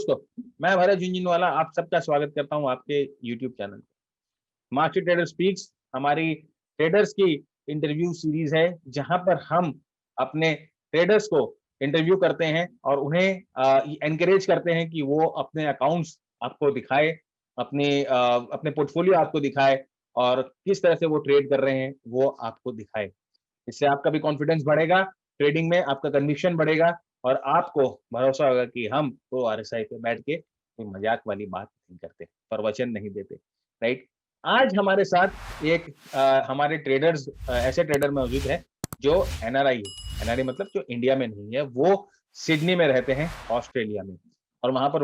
दोस्तों, मैं भरत झुंझुनवाला आप सबका स्वागत करता हूं आपके YouTube channel market trader speaks. हमारी ट्रेडर्स की इंटरव्यू सीरीज है जहां पर हम अपने ट्रेडर्स को इंटरव्यू करते हैं और उन्हें एनकरेज करते हैं कि वो अपने अकाउंट्स आपको दिखाए, अपने पोर्टफोलियो आपको दिखाए और किस तरह से वो ट्रेड कर रहे हैं वो आपको दिखाए। इससे आपका भी कॉन्फिडेंस बढ़ेगा, ट्रेडिंग में आपका कन्विक्शन बढ़ेगा और आपको भरोसा होगा कि हम तो आरएसआई पे बैठ के कोई मजाक वाली बात नहीं करते, प्रवचन नहीं देते, राइट। आज हमारे साथ एक हमारे ट्रेडर्स ऐसे ट्रेडर मौजूद है जो एनआरआई है। एनआरआई मतलब जो इंडिया में नहीं है, वो सिडनी में रहते हैं, ऑस्ट्रेलिया में। और वहां पर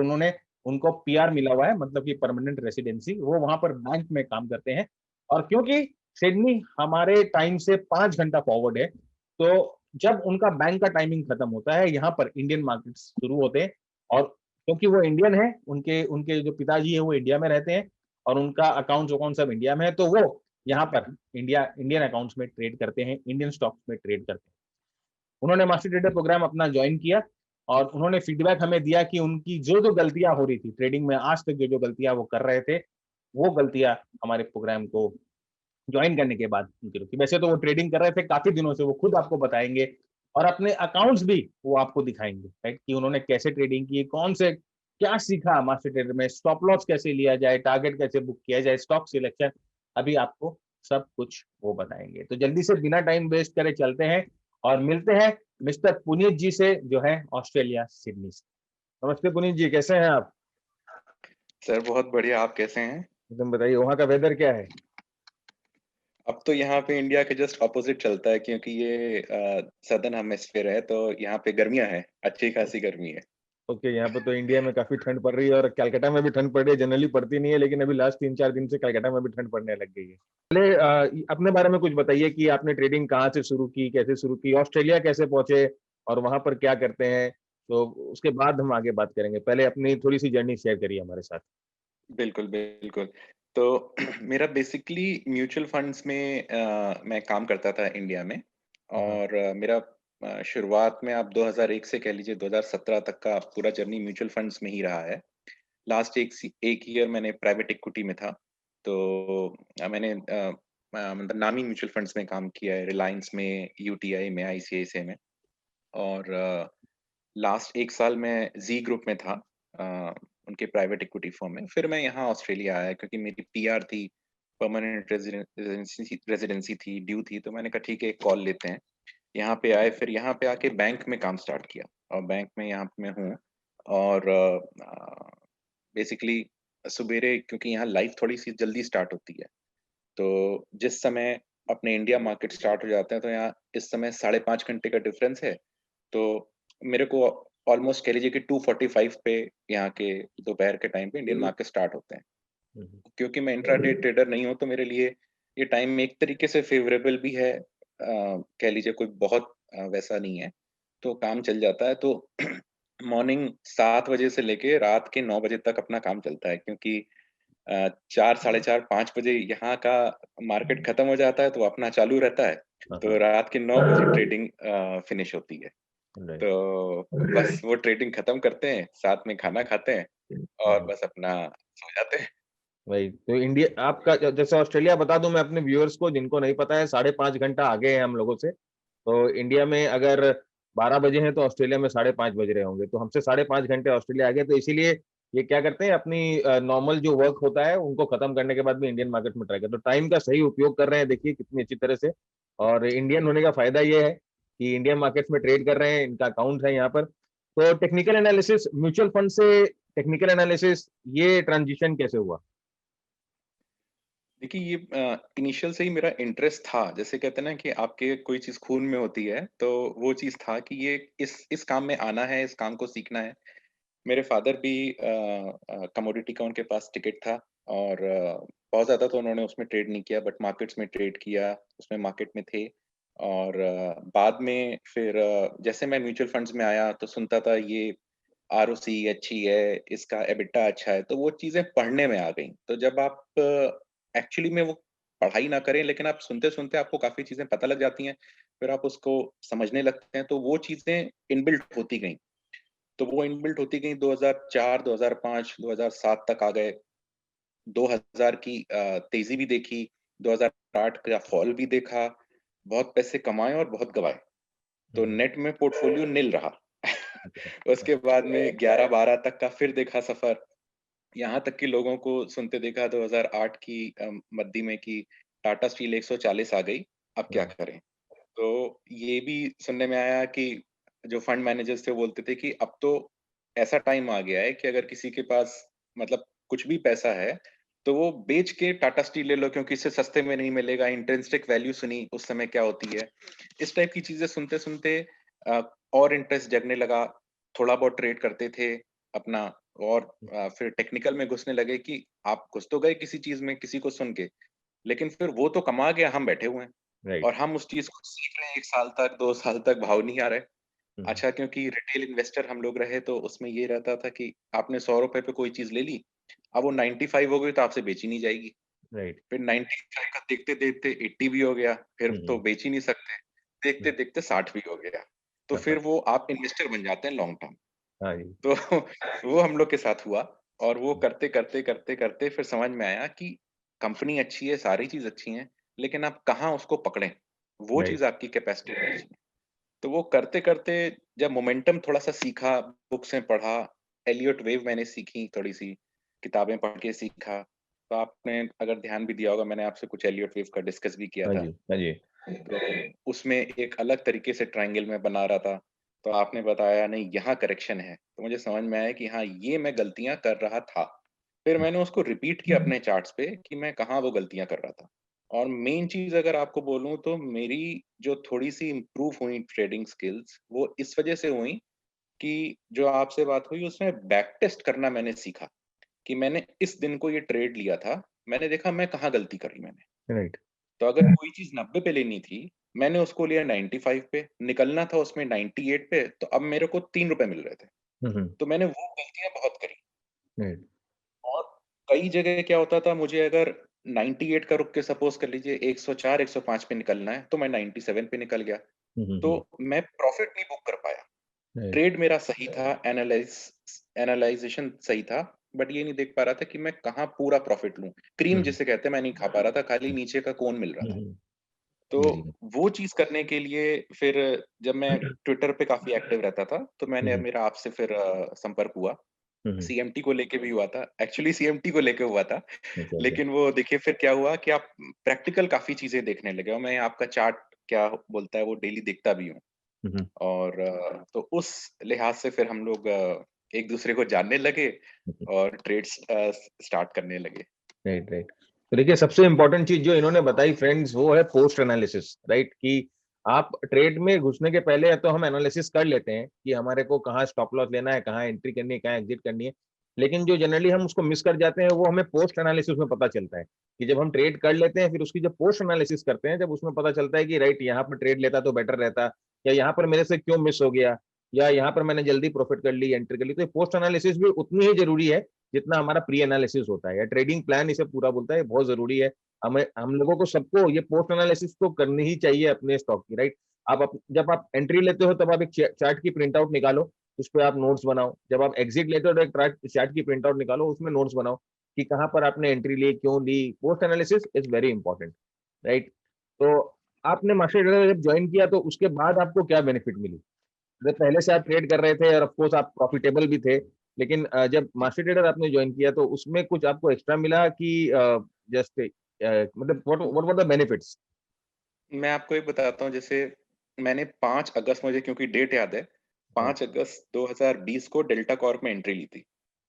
उनको पीआर मिला हुआ है, मतलब कि परमानेंट रेसिडेंसी। वो वहां पर बैंक में काम करते हैं और क्योंकि सिडनी हमारे टाइम से 5 घंटा फॉरवर्ड है, तो जब उनका बैंक का टाइमिंग खत्म होता है, यहाँ पर इंडियन मार्केट शुरू होते हैं। और क्योंकि वो इंडियन है, उनके उनके जो पिताजी है वो इंडिया में रहते हैं और उनका अकाउंट सब इंडिया में है, तो वो यहाँ पर इंडियन अकाउंट्स में ट्रेड करते हैं, इंडियन स्टॉक्स में ट्रेड करते हैं। उन्होंने मास्टर ट्रेडर प्रोग्राम अपना ज्वाइन किया और उन्होंने फीडबैक हमें दिया कि उनकी जो जो गलतियां हो रही थी ट्रेडिंग में, आज तक जो जो गलतियां वो कर रहे थे, वो गलतियां हमारे प्रोग्राम को ज्वाइन करने के बाद उनकी रुकी। वैसे तो वो ट्रेडिंग कर रहे थे काफी दिनों से, वो खुद आपको बताएंगे और अपने अकाउंट्स भी वो आपको दिखाएंगे, राइट, कि उन्होंने कैसे ट्रेडिंग की, कौन से क्या सीखा मास्टर ट्रेडर में, स्टॉप लॉस कैसे लिया जाए, टारगेट कैसे बुक किया जाए, स्टॉक सिलेक्शन, अभी आपको सब कुछ वो बताएंगे। तो जल्दी से बिना टाइम वेस्ट करे चलते हैं और मिलते हैं मिस्टर पुनीत जी से, जो है ऑस्ट्रेलिया सिडनी से। नमस्ते पुनीत जी, कैसे हैं आप? सर बहुत बढ़िया। आप कैसे हैं? एकदम बताइए, वहाँ का वेदर क्या है? अब तो यहाँ पे इंडिया के जस्ट ऑपोजिट चलता है, क्योंकि ये सदर्न हेमिस्फीयर है, तो यहाँ पे गर्मियाँ हैं, अच्छी खासी गर्मी है। ओके, यहाँ पे तो इंडिया में काफी ठंड पड़ रही है और कलकत्ता में भी ठंड पड़ रही है। जनरली पड़ती नहीं है, लेकिन अभी लास्ट 3-4 दिन से कलकत्ता में भी ठंड पड़ने लग गई है। पहले अपने बारे में कुछ बताइए कि आपने ट्रेडिंग कहाँ से शुरू की, कैसे शुरू की, ऑस्ट्रेलिया कैसे पहुंचे और वहां पर क्या करते हैं। तो उसके बाद हम आगे बात करेंगे, पहले अपनी थोड़ी सी जर्नी शेयर करिए हमारे साथ। बिल्कुल, बिल्कुल। तो मेरा बेसिकली म्यूचुअल फंड्स में मैं काम करता था इंडिया में। हाँ। और मेरा शुरुआत में आप 2001 से कह लीजिए 2017 तक का पूरा जर्नी म्यूचुअल फंड्स में ही रहा है। लास्ट एक ईयर मैंने प्राइवेट इक्विटी में था। तो मैंने मतलब नामी म्यूचुअल फंड्स में काम किया है, रिलायंस में, यूटीआई में, आईसीआईसीआई में। और लास्ट 1 साल मैं ज़ी ग्रुप में था, अ, उनके प्राइवेट इक्विटी फर्म में। फिर मैं यहाँ ऑस्ट्रेलिया आया क्योंकि मेरी पीआर थी, परमानेंट रेज़िडेंसी थी, ड्यू थी, तो मैंने कहा ठीक है, एक कॉल लेते हैं। यहाँ पे आए, फिर यहाँ पे आके बैंक में काम स्टार्ट किया और बैंक में यहाँ पे मैं हूँ। और बेसिकली सुबेरे, क्योंकि यहाँ लाइफ थोड़ी-सी जल्दी स्टार्ट होती है, तो जिस समय अपने इंडिया मार्केट स्टार्ट हो जाते हैं, तो यहाँ इस समय 5.5 घंटे का डिफरेंस है। तो मेरे को ऑलमोस्ट कह लीजिए कि 2:45 पे यहाँ के दोपहर के टाइम पे इंडियन मार्केट स्टार्ट होते हैं। हम्म। क्योंकि मैं इंट्राडे ट्रेडर नहीं हूँ, तो मेरे लिए ये टाइम एक तरीके से फेवरेबल भी है। कह लीजिए कोई बहुत वैसा नहीं है, तो काम चल जाता है। तो मॉर्निंग 7 बजे से लेके रात के 9 बजे तक अपना काम चलता है, क्योंकि 4 साढ़े 4 5 बजे यहाँ का मार्केट खत्म हो जाता है, तो अपना चालू रहता है। हाँ तो हाँ। रात के 9 बजे ट्रेडिंग फिनिश होती है। राइट। तो बस वो ट्रेडिंग खत्म करते हैं, साथ में खाना खाते हैं और बस अपना सो जाते हैं। वही तो इंडिया आपका जैसे ऑस्ट्रेलिया, बता दूं मैं अपने व्यूअर्स को जिनको नहीं पता है, 5.5 घंटा आगे हैं हम लोगों से। तो इंडिया में अगर 12 बजे हैं तो ऑस्ट्रेलिया में 5:30 बज रहे होंगे, तो हमसे 5.5 घंटे ऑस्ट्रेलिया आगे। तो इसीलिए ये क्या करते हैं, अपनी नॉर्मल जो वर्क होता है उनको खत्म करने के बाद भी इंडियन मार्केट में ट्राई करते हैं। तो टाइम का सही उपयोग कर रहे हैं, देखिए कितनी अच्छी तरह से। और इंडियन होने का फायदा ये है कि इंडियन मार्केट में ट्रेड कर रहे हैं, इनका अकाउंट है यहाँ पर। तो टेक्निकल एनालिसिस, म्यूचुअल फंड से टेक्निकल एनालिसिस, ये ट्रांजिशन कैसे हुआ? देखिए, ये इनिशियल से ही मेरा इंटरेस्ट था। जैसे कहते हैं ना कि आपके कोई चीज़ खून में होती है, तो वो चीज़ था कि ये इस काम में आना है, इस काम को सीखना है। मेरे फादर भी कमोडिटी का उनके पास टिकट था। और बहुत ज़्यादा तो उन्होंने उसमें ट्रेड नहीं किया, बट मार्केट्स में ट्रेड किया, उसमें मार्केट में थे। और बाद में फिर जैसे मैं म्यूचुअल फंड्स में आया, तो सुनता था ये आरओसी अच्छी है, इसका एबिटा अच्छा है, तो वो चीज़ें पढ़ने में आ गईं। तो जब आप एक्चुअली में वो पढ़ाई ना करें, लेकिन आप सुनते-सुनते आपको काफ़ी चीज़ें पता लग जाती हैं, फिर आप उसको समझने लगते हैं, तो वो चीज़ें इनबिल्ट होती गईं। तो वो इनबिल्ट होती गई, 2004, 2005, 2007 तक आ गए। 2000 की तेजी भी देखी, 2008 का फॉल भी देखा, बहुत पैसे कमाए और बहुत गवाए। तो हम्म, नेट में पोर्टफोलियो निल रहा। अच्छा, उसके बाद में 11-12 तक का फिर देखा सफर। यहाँ तक कि लोगों को सुनते देखा 2008 की मध्य में कि टाटा स्टील 140 आ गई, अब क्या हम्म, करें? तो ये भी सुनने में आया कि जो फंड मैनेजर्स थे वो बोलते थे कि अब तो ऐसा टाइम आ गया है कि अगर किसी के पास मतलब कुछ भी पैसा है, तो वो बेच के टाटा स्टील ले लो, क्योंकि इससे सस्ते में नहीं मिलेगा। इंट्रिंसिक वैल्यू सुनी उस समय क्या होती है। इस टाइप की चीजें सुनते-सुनते अ, और इंटरेस्ट जगने लगा। थोड़ा बहुत ट्रेड करते थे अपना, और फिर टेक्निकल में घुसने लगे कि आप घुस तो गए किसी चीज में किसी को सुन के, लेकिन फिर वो तो कमा गया, हम बैठे हुए हैं। राइट। और हम उस चीज़ को सीख रहे हैं 1 साल तक, 2 साल तक भाव नहीं आ रहे। हम्म, अच्छा, क्योंकि रिटेल इन्वेस्टर हम लोग रहे तो उसमें ये रहता था कि आपने ₹100 पे कोई चीज़ ले ली, अब वो 95 हो गई तो आपसे बेची नहीं जाएगी। राइट। फिर 95 का देखते-देखते 80 भी हो गया, फिर तो हम्म, बेच ही नहीं सकते। हम्म, देखते-देखते 60 भी हो गया। तो हाँ, फिर वो आप इन्वेस्टर बन जाते हैं लॉन्ग टर्म। हाँ जी। तो वो हम लोग के साथ हुआ, और वो करते-करते फिर समझ में आया कि कंपनी अच्छी है, सारी चीज़ अच्छी हैं, लेकिन आप कहाँ उसको पकड़ें, वो राइट। चीज़ आपकी कैपेसिटी होनी चाहिए। तो वो करते-करते जब मोमेंटम थोड़ा-सा सीखा, बुक्सें पढ़ा, एलियट वेव मैंने सीखी थोड़ी-सी, किताबें पढ़ के सीखा। तो आपने अगर ध्यान भी दिया होगा, मैंने आपसे कुछ एलियट वेव का डिस्कस भी किया हाँ था। जी, हाँ जी। तो उसमें एक अलग तरीके से ट्रायंगल मैं बना रहा था, तो आपने बताया नहीं यहाँ करेक्शन है, तो मुझे समझ में आया कि हाँ, ये मैं गलतियाँ कर रहा था। फिर मैंने उसको रिपीट किया अपने चार्ट्स पे कि मैं कहाँ वो गलतियाँ कर रहा था। और मेन चीज़ अगर आपको बोलूँ तो मेरी जो थोड़ी-सी इम्प्रूव हुई ट्रेडिंग स्किल्स, वो इस वजह से हुई कि जो आपसे बात हुई उसमें बैक टेस्ट करना मैंने सीखा, कि मैंने इस दिन को ये ट्रेड लिया था, मैंने देखा मैं कहाँ गलती करी मैंने। राइट। तो अगर कोई चीज़ 90 पे लेनी थी, मैंने उसको लिया 95 पे, निकलना था उसमें 98 पे, तो अब मेरे को ₹3 मिल रहे थे। हम्म, तो मैंने वो गलतियाँ बहुत करी। राइट। और कई जगह क्या होता था, मुझे अगर 98 का रुक के सपोज़ कर लीजिए 104, 105 पे निकलना है, तो मैं 97 पे निकल गया। हम्म, तो मैं प्रॉफ़िट नहीं बुक कर पाया। राइट। ट्रेड मेरा सही था, एनालाइज़ेशन सही था, बट ये नहीं देख पा रहा था कि मैं कहाँ पूरा प्रॉफ़िट लूँ। क्रीम हम्म, जिसे कहते हैं, मैं नहीं खा पा रहा था, खाली नीचे का कोन मिल रहा था। हम्म, तो वेरी गुड। वो चीज़ करने के लिए फिर जब मैं ट्विटर पे काफ़ी एक्टिव रहता था, तो मैंने हम्म, मेरा आपसे फिर संपर्क हुआ। हम्म, सीएमटी को लेके भी हुआ था, एक्चुअली सीएमटी को लेके हुआ था, अच्छा, अच्छा। लेकिन वो देखिए फिर क्या हुआ कि आप प्रैक्टिकल काफ़ी चीज़ें देखने लगे, और मैं आपका चार्ट क्या बोलता है वो डेली देखता भी हूँ। हम्म, और तो उस लिहाज से फिर हम लोग एक-दूसरे को जानने लगे और ट्रेड्स स्टार्ट करने लगे। Right, right. तो देखिए सबसे इम्पोर्टेंट चीज़ जो इन्होंने बताई फ्रेंड्स वो है पोस्ट एनालिसिस, राइट? कि आप ट्रेड में घुसने के पहले या तो हम एनालिसिस कर लेते हैं कि हमारे को कहाँ स्टॉप लॉस लेना है, कहाँ एंट्री करनी है, कहाँ एग्ज़िट करनी है। लेकिन जो जनरली हम उसको मिस कर जाते हैं वो हमें पोस्ट एनालिसिस में पता चलता है, कि जब हम ट्रेड कर लेते हैं फिर उसकी जब पोस्ट एनालिसिस करते हैं, जब उसमें पता चलता है कि राइट यहाँ पर ट्रेड लेता तो बेटर रहता, या यहाँ पर मेरे से क्यों मिस हो गया, या यहाँ पर मैंने जल्दी प्रॉफिट कर ली, एंट्री कर ली। तो पोस्ट एनालिसिस भी उतनी ही ज़रूरी है जितना हमारा प्री एनालिसिस होता है, या ट्रेडिंग प्लान इसे पूरा बोलता है, बहुत जरूरी है। हमें हम लोगों को सबको ये पोस्ट एनालिसिस तो करनी ही चाहिए अपने स्टॉक की, राइट? जब आप एंट्री लेते हो तब आप एक चार्ट की प्रिंट आउट निकालो, उस पर आप नोट्स बनाओ। जब आप एग्जिट लेते हो तो एक चार्ट की प्रिंट आउट निकालो, उसमें नोट्स बनाओ कि कहाँ पर आपने एंट्री ली, क्यों ली। Post analysis is very important, right? तो आपने मास्टर ट्रेडर जब ज्वाइन किया तो उसके बाद आपको क्या बेनिफिट मिली? अगर पहले से आप ट्रेड कर रहे थे और ऑफ कोर्स आप प्रॉफिटेबल भी थे, लेकिन जब मास्टर ट्रेडर आपने ज्वाइन किया तो उसमें कुछ आपको एक्स्ट्रा मिला कि जस्ट मतलब व्हाट वर द बेनिफिट्स? मैं आपको एक बताता हूँ, जैसे मैंने 5 अगस्त, मुझे क्योंकि डेट याद है, 5 अगस्त 2020 को डेल्टा कॉर्प में एंट्री ली थी,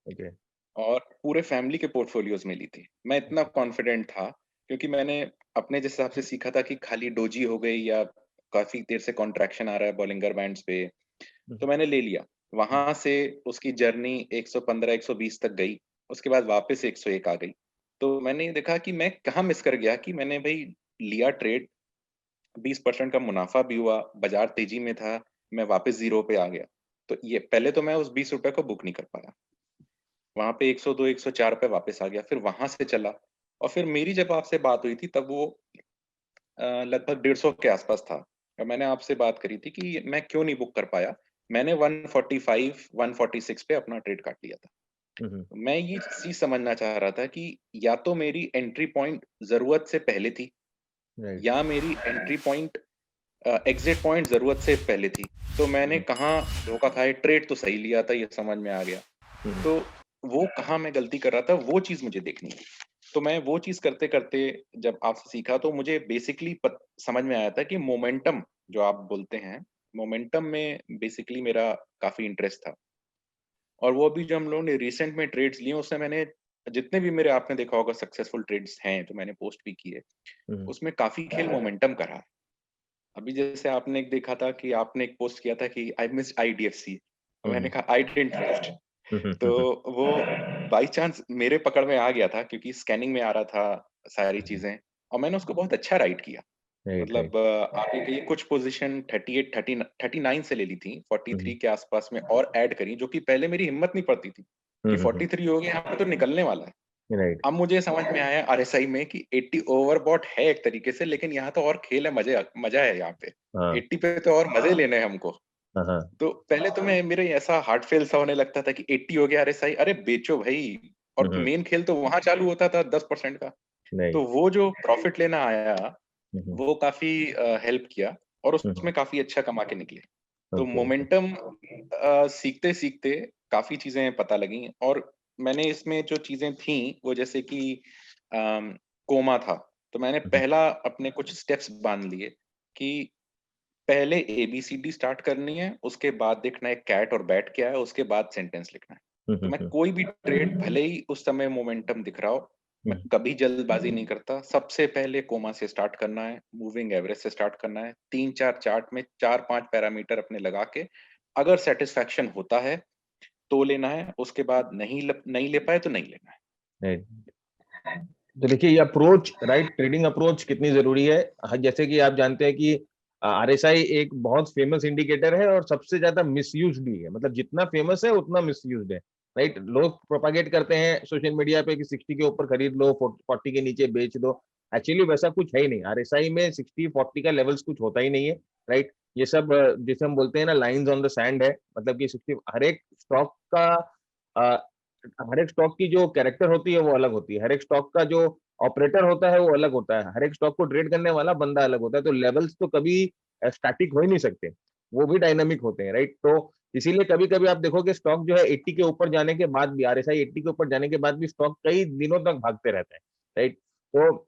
ओके। और पूरे फैमिली के पोर्टफोलियोज़ में ली थी। मैं इतना कॉन्फिडेंट था क्योंकि मैंने अपने जिस हिसाब से सीखा था कि खाली डोजी हो गई या काफ़ी देर से कॉन्ट्रैक्शन आ रहा है बॉलिंगर बैंड्स पे, तो मैंने ले लिया। वहाँ से उसकी जर्नी 115-120 तक गई, उसके बाद वापस 101 आ गई। तो मैंने ये देखा कि मैं कहाँ मिस कर गया कि मैंने भई लिया ट्रेड, 20% का मुनाफ़ा भी हुआ, बाज़ार तेज़ी में था, मैं वापस ज़ीरो पे आ गया। तो ये पहले तो मैं उस ₹20 को बुक नहीं कर पाया। वहाँ पे 102, 104 पे वापस आ गया, फिर वहाँ से चला, और फिर मेरी जब आपसे बात हुई थी तब वो लगभग 150 के आस-पास था। और मैंने आपसे बात करी थी कि मैं क्यों नहीं बुक कर पाया? मैंने 145 146 पे अपना ट्रेड काट लिया था। हम्म, मैं ये चीज समझना चाह रहा था कि या तो मेरी एंट्री पॉइंट जरूरत से पहले थी, राइट। या मेरी एंट्री पॉइंट एग्जिट पॉइंट जरूरत से पहले थी। तो मैंने हम्म, कहाँ धोखा खाया, ट्रेड तो सही लिया था, ये समझ में आ गया। हम्म, तो वो कहाँ मैं गलती कर रहा था, वो चीज मुझे देखनी है। तो मैं वो चीज करते करते जब आपसे सीखा, तो मुझे बेसिकली समझ में आया था कि मोमेंटम जो आप बोलते हैं, मोमेंटम में बेसिकली मेरा काफी इंटरेस्ट था। और वो अभी जो हम लोगों ने रिसेंट में ट्रेड्स लिए, उसमें मैंने जितने भी मेरे, आपने देखा होगा सक्सेसफुल ट्रेड्स हैं जो मैंने पोस्ट भी किए, हम्म, उसमें काफी खेल मोमेंटम का रहा है। अभी जैसे आपने एक देखा था कि आपने एक पोस्ट किया था कि आई मिस आईडीएफसी, और मैंने हम्म, कहा आई डिडंट मिस। हम्म, तो वो बाय चांस मेरे पकड़ में आ गया था, क्योंकि स्कैनिंग में आ रहा था सारी चीजें, और मैंने उसको बहुत अच्छा राइट किया। Right, right. मतलब आप ये कहिए कुछ पोजीशन 38 30 39 से ले ली थी, 43 के आसपास में और ऐड करी, जो कि पहले मेरी हिम्मत नहीं पड़ती थी कि 43 हो गया, यहाँ पे तो निकलने वाला है। राइट। अब मुझे समझ में आया आरएसआई में कि 80 ओवरबॉट है एक तरीके से, लेकिन यहाँ तो और खेल है, मजे मजा है यहाँ पे। हाँ, 80 पे तो और मजे लेने हैं हमको। हाँ, हाँ। तो पहले तो मैं, मेरे ऐसा हार्ट फेल सा होने लगता था कि 80 हो गया आरएसआई, अरे बेचो भाई। और हम्म, मेन खेल तो वहां चालू होता था 10% का। तो राइट। वो जो प्रॉफिट लेना आया, हम्म, वो काफी हेल्प किया, और हम्म, उसमें काफी अच्छा कमा के निकले। तो ओके, ओके। मोमेंटम सीखते सीखते काफी चीजें पता लगी, और मैंने इसमें जो चीजें थी, वो जैसे कि अम, कोमा था, तो मैंने हम्म, पहला अपने कुछ स्टेप्स बांध लिए कि पहले एबीसीडी स्टार्ट करनी है, उसके बाद देखना है कैट और बैट क्या है, उसके बाद सेंटेंस लिखना है। तो मैं हम्म, कोई भी ट्रेड, भले ही उस समय मोमेंटम दिख रहा हो, मैं हम्म, कभी जल्दबाजी नहीं करता। सबसे पहले कोमा से स्टार्ट करना है, मूविंग एवरेज से स्टार्ट करना है, 3-4 चार्ट में 4-5 पैरामीटर अपने लगा के, अगर सेटिस्फैक्शन होता है तो लेना है, उसके बाद नहीं ले पाए तो नहीं लेना है। राइट। तो देखिए ये अप्रोच, राइट, ट्रेडिंग अप्रोच कितनी जरूरी है। जैसे कि आप जानते हैं कि आरएसआई एक बहुत फेमस इंडिकेटर है और सबसे ज्यादा मिसयूज भी है। मतलब जितना फेमस है उतना मिसयूज है। राइट, लोग प्रोपागेट करते हैं सोशल मीडिया पे कि 60 के ऊपर खरीद लो, 40 के नीचे बेच दो। एक्चुअली वैसा कुछ है ही नहीं। आरएसआई में 60-40 का लेवल्स कुछ होता ही नहीं है। राइट, ये सब जैसे हम बोलते हैं ना, लाइंस ऑन द सैंड है। मतलब कि 60, हर एक स्टॉक का हर एक स्टॉक की जो कैरेक्टर होती है वो अलग होती है। हर एक स्टॉक का जो ऑपरेटर होता है वो अलग होता है। हर एक स्टॉक को ट्रेड करने वाला बंदा अलग होता है। तो लेवल्स तो कभी स्टैटिक हो ही नहीं सकते, वो भी डायनामिक होते हैं। राइट, तो इसीलिए कभी कभी आप देखो कि स्टॉक जो है 80 के ऊपर जाने के बाद भी, आरएसआई 80 के ऊपर जाने के बाद भी स्टॉक कई दिनों तक भागते रहते हैं। राइट, तो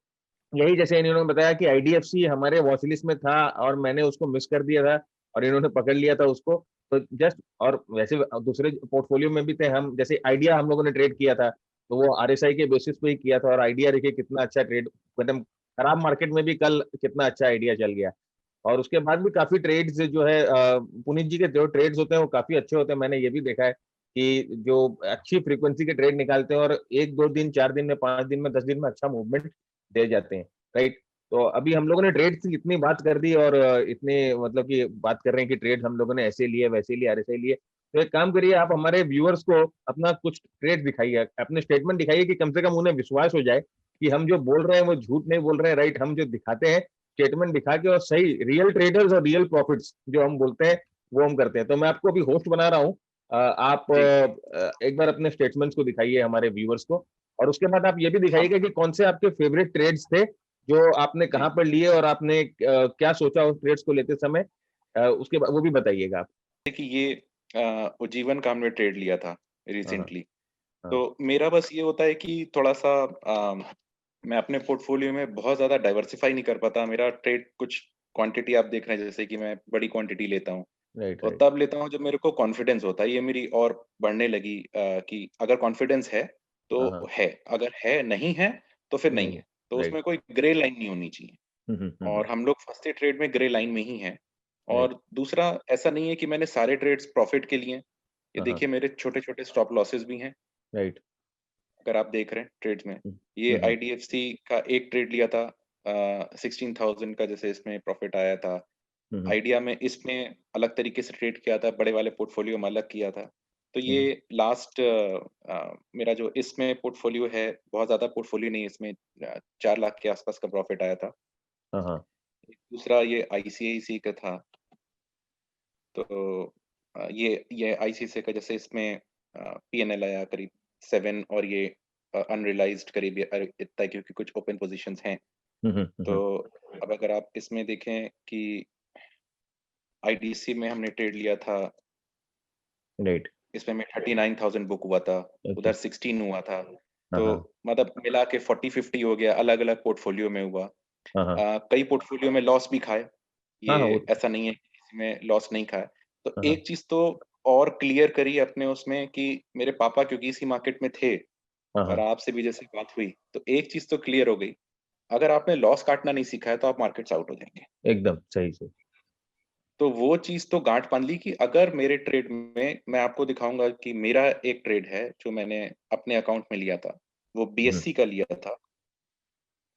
यही जैसे इन्होंने बताया कि आईडीएफसी हमारे वॉच लिस्ट में था और मैंने उसको मिस कर दिया था और इन्होंने पकड़ लिया था उसको। तो जस्ट, और वैसे दूसरे पोर्टफोलियो में भी थे हम, जैसे आइडिया हम लोगों ने ट्रेड किया था, तो वो आरएसआई के बेसिस पे ही किया था। और आइडिया देखिए कितना अच्छा ट्रेड, एकदम खराब मार्केट में भी कल कितना अच्छा आइडिया चल गया। और उसके बाद भी काफी ट्रेड्स जो है पुनीत जी के जो ट्रेड्स होते हैं वो काफी अच्छे होते हैं। मैंने ये भी देखा है कि जो अच्छी फ्रीक्वेंसी के ट्रेड निकालते हैं और 1-2 दिन, 4 दिन में, 5 दिन में, 10 दिन में अच्छा मूवमेंट दे जाते हैं। राइट, तो अभी हम लोगों ने ट्रेड की इतनी बात कर दी और इतने मतलब कि बात कर रहे हैं कि ट्रेड हम लोगों ने ऐसे लिए, वैसे लिए, ऐसे लिए। तो एक काम करिए, आप हमारे व्यूअर्स को अपना कुछ ट्रेड दिखाइए, अपने स्टेटमेंट दिखाइए कि कम से कम उन्हें विश्वास हो जाए कि हम जो बोल रहे हैं वो झूठ नहीं बोल रहे हैं। राइट, हम जो दिखाते हैं स्टेटमेंट दिखा के, और सही रियल ट्रेडर्स और रियल प्रॉफिट्स जो हम बोलते हैं वो हम करते हैं। तो मैं आपको अभी होस्ट बना रहा हूँ। आप जी। एक बार अपने स्टेटमेंट्स को दिखाइए हमारे व्यूअर्स को, और उसके बाद आप ये भी हाँ। दिखाइएगा कि कौन से आपके फेवरेट ट्रेड्स थे जो आपने कहाँ जी। पर लिए और आपने क्या सोचा उस ट्रेड्स को लेते समय। उसके बाद वो भी बताइएगा आप। देखिए ये उज्जीवन का हमने ट्रेड लिया था हाँ, हाँ, रिसेंटली। हाँ, तो मेरा बस ये होता है कि थोड़ा-सा मैं अपने पोर्टफोलियो में बहुत ज़्यादा डाइवर्सिफ़ाई नहीं कर पाता। मेरा ट्रेड कुछ क्वांटिटी आप देख रहे हैं, जैसे कि मैं बड़ी क्वांटिटी लेता हूँ, राइट, और राइट, तब लेता हूँ जब मेरे को कॉन्फिडेंस होता है। ये मेरी और बढ़ने लगी कि अगर कॉन्फिडेंस है, हाँ, तो हाँ, है, अगर है नहीं है, तो फिर नहीं नहीं, है। तो राइट, उसमें कोई ग्रे लाइन नहीं होनी चाहिए, और हम लोग फँसे ट्रेड में ग्रे लाइन में ही हैं। राइट, और दूसरा, ऐसा नहीं है कि मैंने सारे ट्रेड्स प्रॉफ़िट के लिए हैं। ये हाँ, हाँ, देखिए मेरे छोटे-छोटे स्टॉप लॉसेस भी हैं। राइट, अगर आप देख रहे हैं ट्रेड्स में, हम्म, ये हम्म, आईडीएफसी का एक ट्रेड लिया था 16,000 का, जैसे इसमें प्रॉफिट आया था। हम्म, आइडिया में इसमें अलग तरीके से ट्रेड किया था, बड़े वाले पोर्टफोलियो में अलग किया था। तो ये हम्म, लास्ट मेरा जो इसमें पोर्टफोलियो है, बहुत ज़्यादा पोर्टफोलियो नहीं है इसमें, 4 लाख के आसपास का प्रॉफिट आया था। हाँ, हाँ, दूसरा ये आईसीआईसी का था। तो ये आईसीआईसीआई का जैसे इसमें पीएनएल आया करीब 7 और ये अनरियलाइज्ड करीब ये इतना है क्योंकि कुछ ओपन पोजीशंस हैं। तो अब अगर आप इसमें देखें कि आईडीसी में हमने ट्रेड लिया था, राइट। इसमें में 39,000 बुक हुआ था, उधर 16 हुआ था। तो मतलब मिला के 40-50 हो गया, अलग-अलग पोर्टफोलियो में हुआ। कई पोर्टफोलियो में लॉस भी खाए, ये ऐसा नहीं है कि किसी में लॉस नहीं खाया। तो एक चीज तो और क्लियर करी अपने उसमें कि मेरे पापा क्योंकि इसी मार्केट में थे और आपसे भी जैसे बात हुई, तो एक चीज तो क्लियर हो गई, अगर आपने लॉस काटना नहीं सीखा है तो आप मार्केट से आउट हो जाएंगे। एकदम सही से। तो वो चीज तो गांठ बांध ली कि अगर मेरे ट्रेड में, मैं आपको दिखाऊंगा कि मेरा एक ट्रेड है जो मैंने अपने अकाउंट में लिया था, वो बीएससी का लिया था।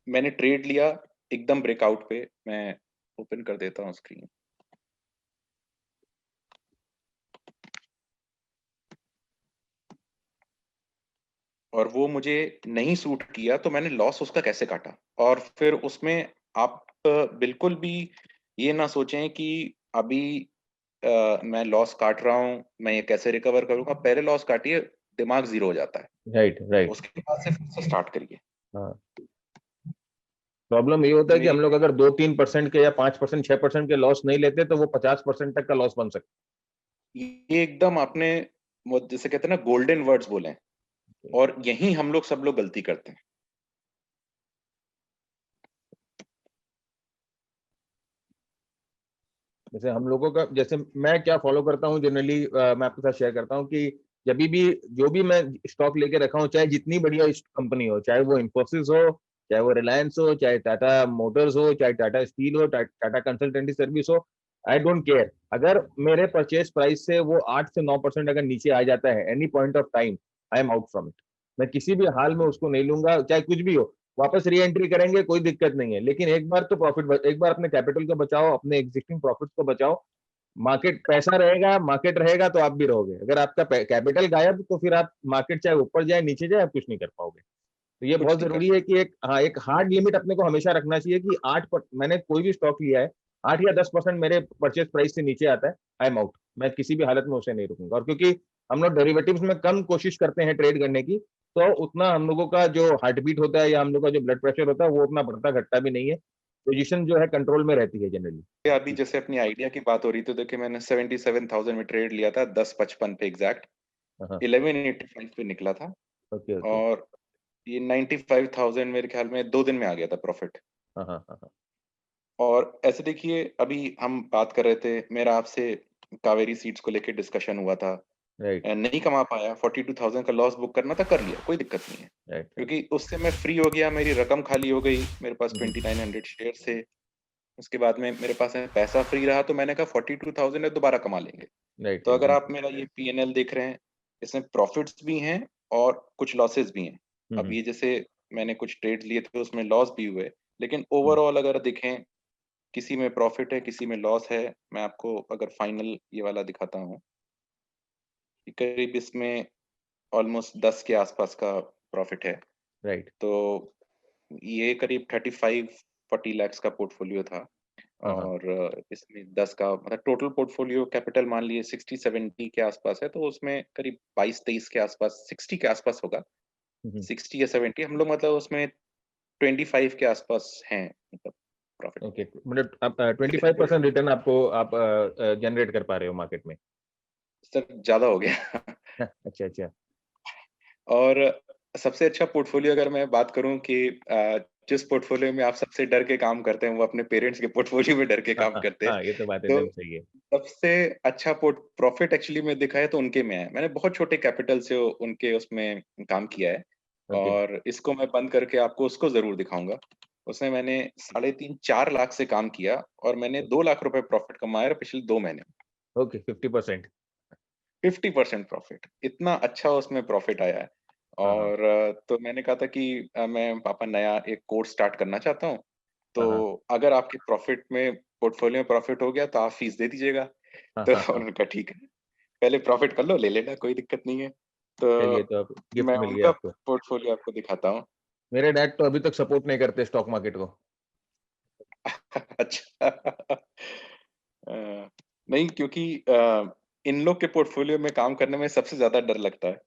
मैंने ट्रेड लिया एकदम ब्रेकआउट पे, मैं ओपन कर देता हूँ स्क्रीन। और वो मुझे नहीं सूट किया तो मैंने लॉस उसका कैसे काटा। और फिर उसमें आप बिल्कुल भी ये ना सोचें कि अभी मैं लॉस काट रहा हूँ, मैं ये कैसे रिकवर करूंगा। पहले लॉस काटिए, दिमाग जीरो हो जाता है। Right right. उसके बाद से फिर से स्टार्ट करिए। हाँ, प्रॉब्लम ये होता है कि हम लोग अगर 2-3% के या 5%, 6% के लॉस नहीं लेते तो वो 50% तक का लॉस बन सकता है। ये एकदम आपने जैसे कहते हैं ना गोल्डन वर्ड्स बोले, और यही हम लोग सब लोग गलती करते हैं। जैसे हम लोगों का, जैसे मैं क्या फॉलो करता हूँ जनरली, मैं आपके साथ शेयर करता हूँ कि जब भी जो भी मैं स्टॉक लेके रखा हूँ, चाहे जितनी बढ़िया कंपनी हो, चाहे वो इन्फोसिस हो, चाहे वो रिलायंस हो, चाहे टाटा मोटर्स हो, चाहे टाटा स्टील हो, टाटा कंसल्टेंसी सर्विस हो, आई डोंट केयर। अगर मेरे परचेज प्राइस से वो 8 से 9% अगर नीचे आ जाता है any point of time, I am out from it. मैं किसी भी हाल में उसको नहीं लूंगा, चाहे कुछ भी हो। वापस री एंट्री करेंगे, कोई दिक्कत नहीं है, लेकिन एक बार तो प्रॉफिट, एक बार अपने कैपिटल को बचाओ, अपने एग्जिस्टिंग प्रॉफिट को बचाओ। मार्केट पैसा रहेगा, मार्केट रहेगा तो आप भी रहोगे। अगर आपका कैपिटल गायब तो फिर आप मार्केट चाहे ऊपर जाए नीचे जाए, आप कुछ नहीं कर पाओगे। तो ये बहुत जरूरी है कि एक हार्ड लिमिट अपने को हमेशा रखना चाहिए कि मैंने कोई भी स्टॉक लिया है, 8 या 10% मेरे परचेज प्राइस से नीचे आता है, आई एम आउट। मैं किसी भी हालत में उसे नहीं रुकूंगा। और क्योंकि हम लोग डेरिवेटिव्स में कम कोशिश करते हैं ट्रेड करने की, तो उतना हम लोगों का जो हार्ट बीट होता है या हम लोग का जो ब्लड प्रेशर होता है वो उतना बढ़ता घटता भी नहीं है। पोजीशन जो है कंट्रोल में रहती है जनरली। अभी जैसे अपनी आइडिया की बात हो रही थी, देखिए मैंने 77,000 में ट्रेड लिया था, 10:55 पे एग्जैक्ट, 1185 पे निकला था। Okay okay. और ये 95,000 मेरे ख्याल में 2 दिन में आ गया था प्रॉफिट। और ऐसे देखिए, अभी हम बात कर रहे थे, मेरा आपसे कावेरी सीड्स को लेके डिस्कशन हुआ था। राइट नहीं कमा पाया, 42,000 का लॉस बुक करना था, कर लिया, कोई दिक्कत नहीं है। राइट। क्योंकि उससे मैं फ्री हो गया, मेरी रकम खाली हो गई, मेरे पास 2900 शेयर थे। उसके बाद में मेरे पास पैसा फ्री रहा, तो मैंने कहा 42,000 है, दोबारा कमा लेंगे। राइट तो अगर एकदम। आप मेरा ये पीएनएल देख रहे हैं, इसमें प्रॉफिट्स भी हैं और कुछ लॉसेस भी हैं। अब ये जैसे मैंने कुछ ट्रेड लिए थे, उसमें लॉस भी हुए, लेकिन ओवरऑल अगर देखें, किसी में प्रॉफिट है, किसी में लॉस है। मैं आपको अगर फाइनल ये वाला दिखाता हूँ, करीब इसमें ऑलमोस्ट 10 के आसपास का प्रॉफिट है। राइट। तो ये करीब 35-40 लाख का पोर्टफोलियो था। और इसमें 10 का मतलब टोटल पोर्टफोलियो कैपिटल मान लिए 60-70 के आसपास है, तो उसमें करीब 22-23 के आसपास, 60 के आसपास होगा, 60 या 70 हम लोग, मतलब उसमें 25 के आसपास हैं, मतलब प्रॉफिट। ओके, मतलब आप 25% रिटर्न आपको आप जनरेट कर पा रहे हो मार्केट में। सर ज्यादा हो गया। अच्छा अच्छा। और सबसे अच्छा पोर्टफोलियो अगर मैं बात करूं कि जिस पोर्टफोलियो में आप सबसे डर के काम करते हैं, वो अपने पेरेंट्स के पोर्टफोलियो में डर के काम करते हैं। हाँ, ये तो बात तो एकदम सही है। सबसे अच्छा प्रॉफिट एक्चुअली में दिखा है तो उनके में है। मैंने बहुत छोटे कैपिटल से उनके उसमें काम किया है। ओके और इसको मैं बंद करके आपको उसको जरूर दिखाऊंगा। उसमें मैंने 3.5-4 लाख से काम किया और मैंने 2 लाख रुपए प्रॉफिट कमाया पिछले 2 महीने में। ओके। 50%। 50% प्रॉफिट, इतना अच्छा उसमें प्रॉफिट आया है। हाँ हाँ और तो मैंने कहा था कि मैं पापा नया एक कोर्स स्टार्ट करना चाहता हूँ, तो हाँ हाँ अगर आपके प्रॉफिट में पोर्टफोलियो में प्रॉफिट हो गया तो आप फीस दे दीजिएगा। हाँ तो हाँ हाँ। उन्होंने कहा ठीक है, पहले प्रॉफिट कर लो, ले लेना, कोई दिक्कत नहीं है। चलिए, तो तो आप गिफ्ट मैं मिल गया उनका आपको। पोर्टफोलियो आपको दिखाता हूँ। मेरे डैड तो अभी तक सपोर्ट नहीं करते स्टॉक मार्केट को। अच्छा। नहीं, क्योंकि इन लोग के पोर्टफोलियो में काम करने में सबसे ज्यादा डर लगता है।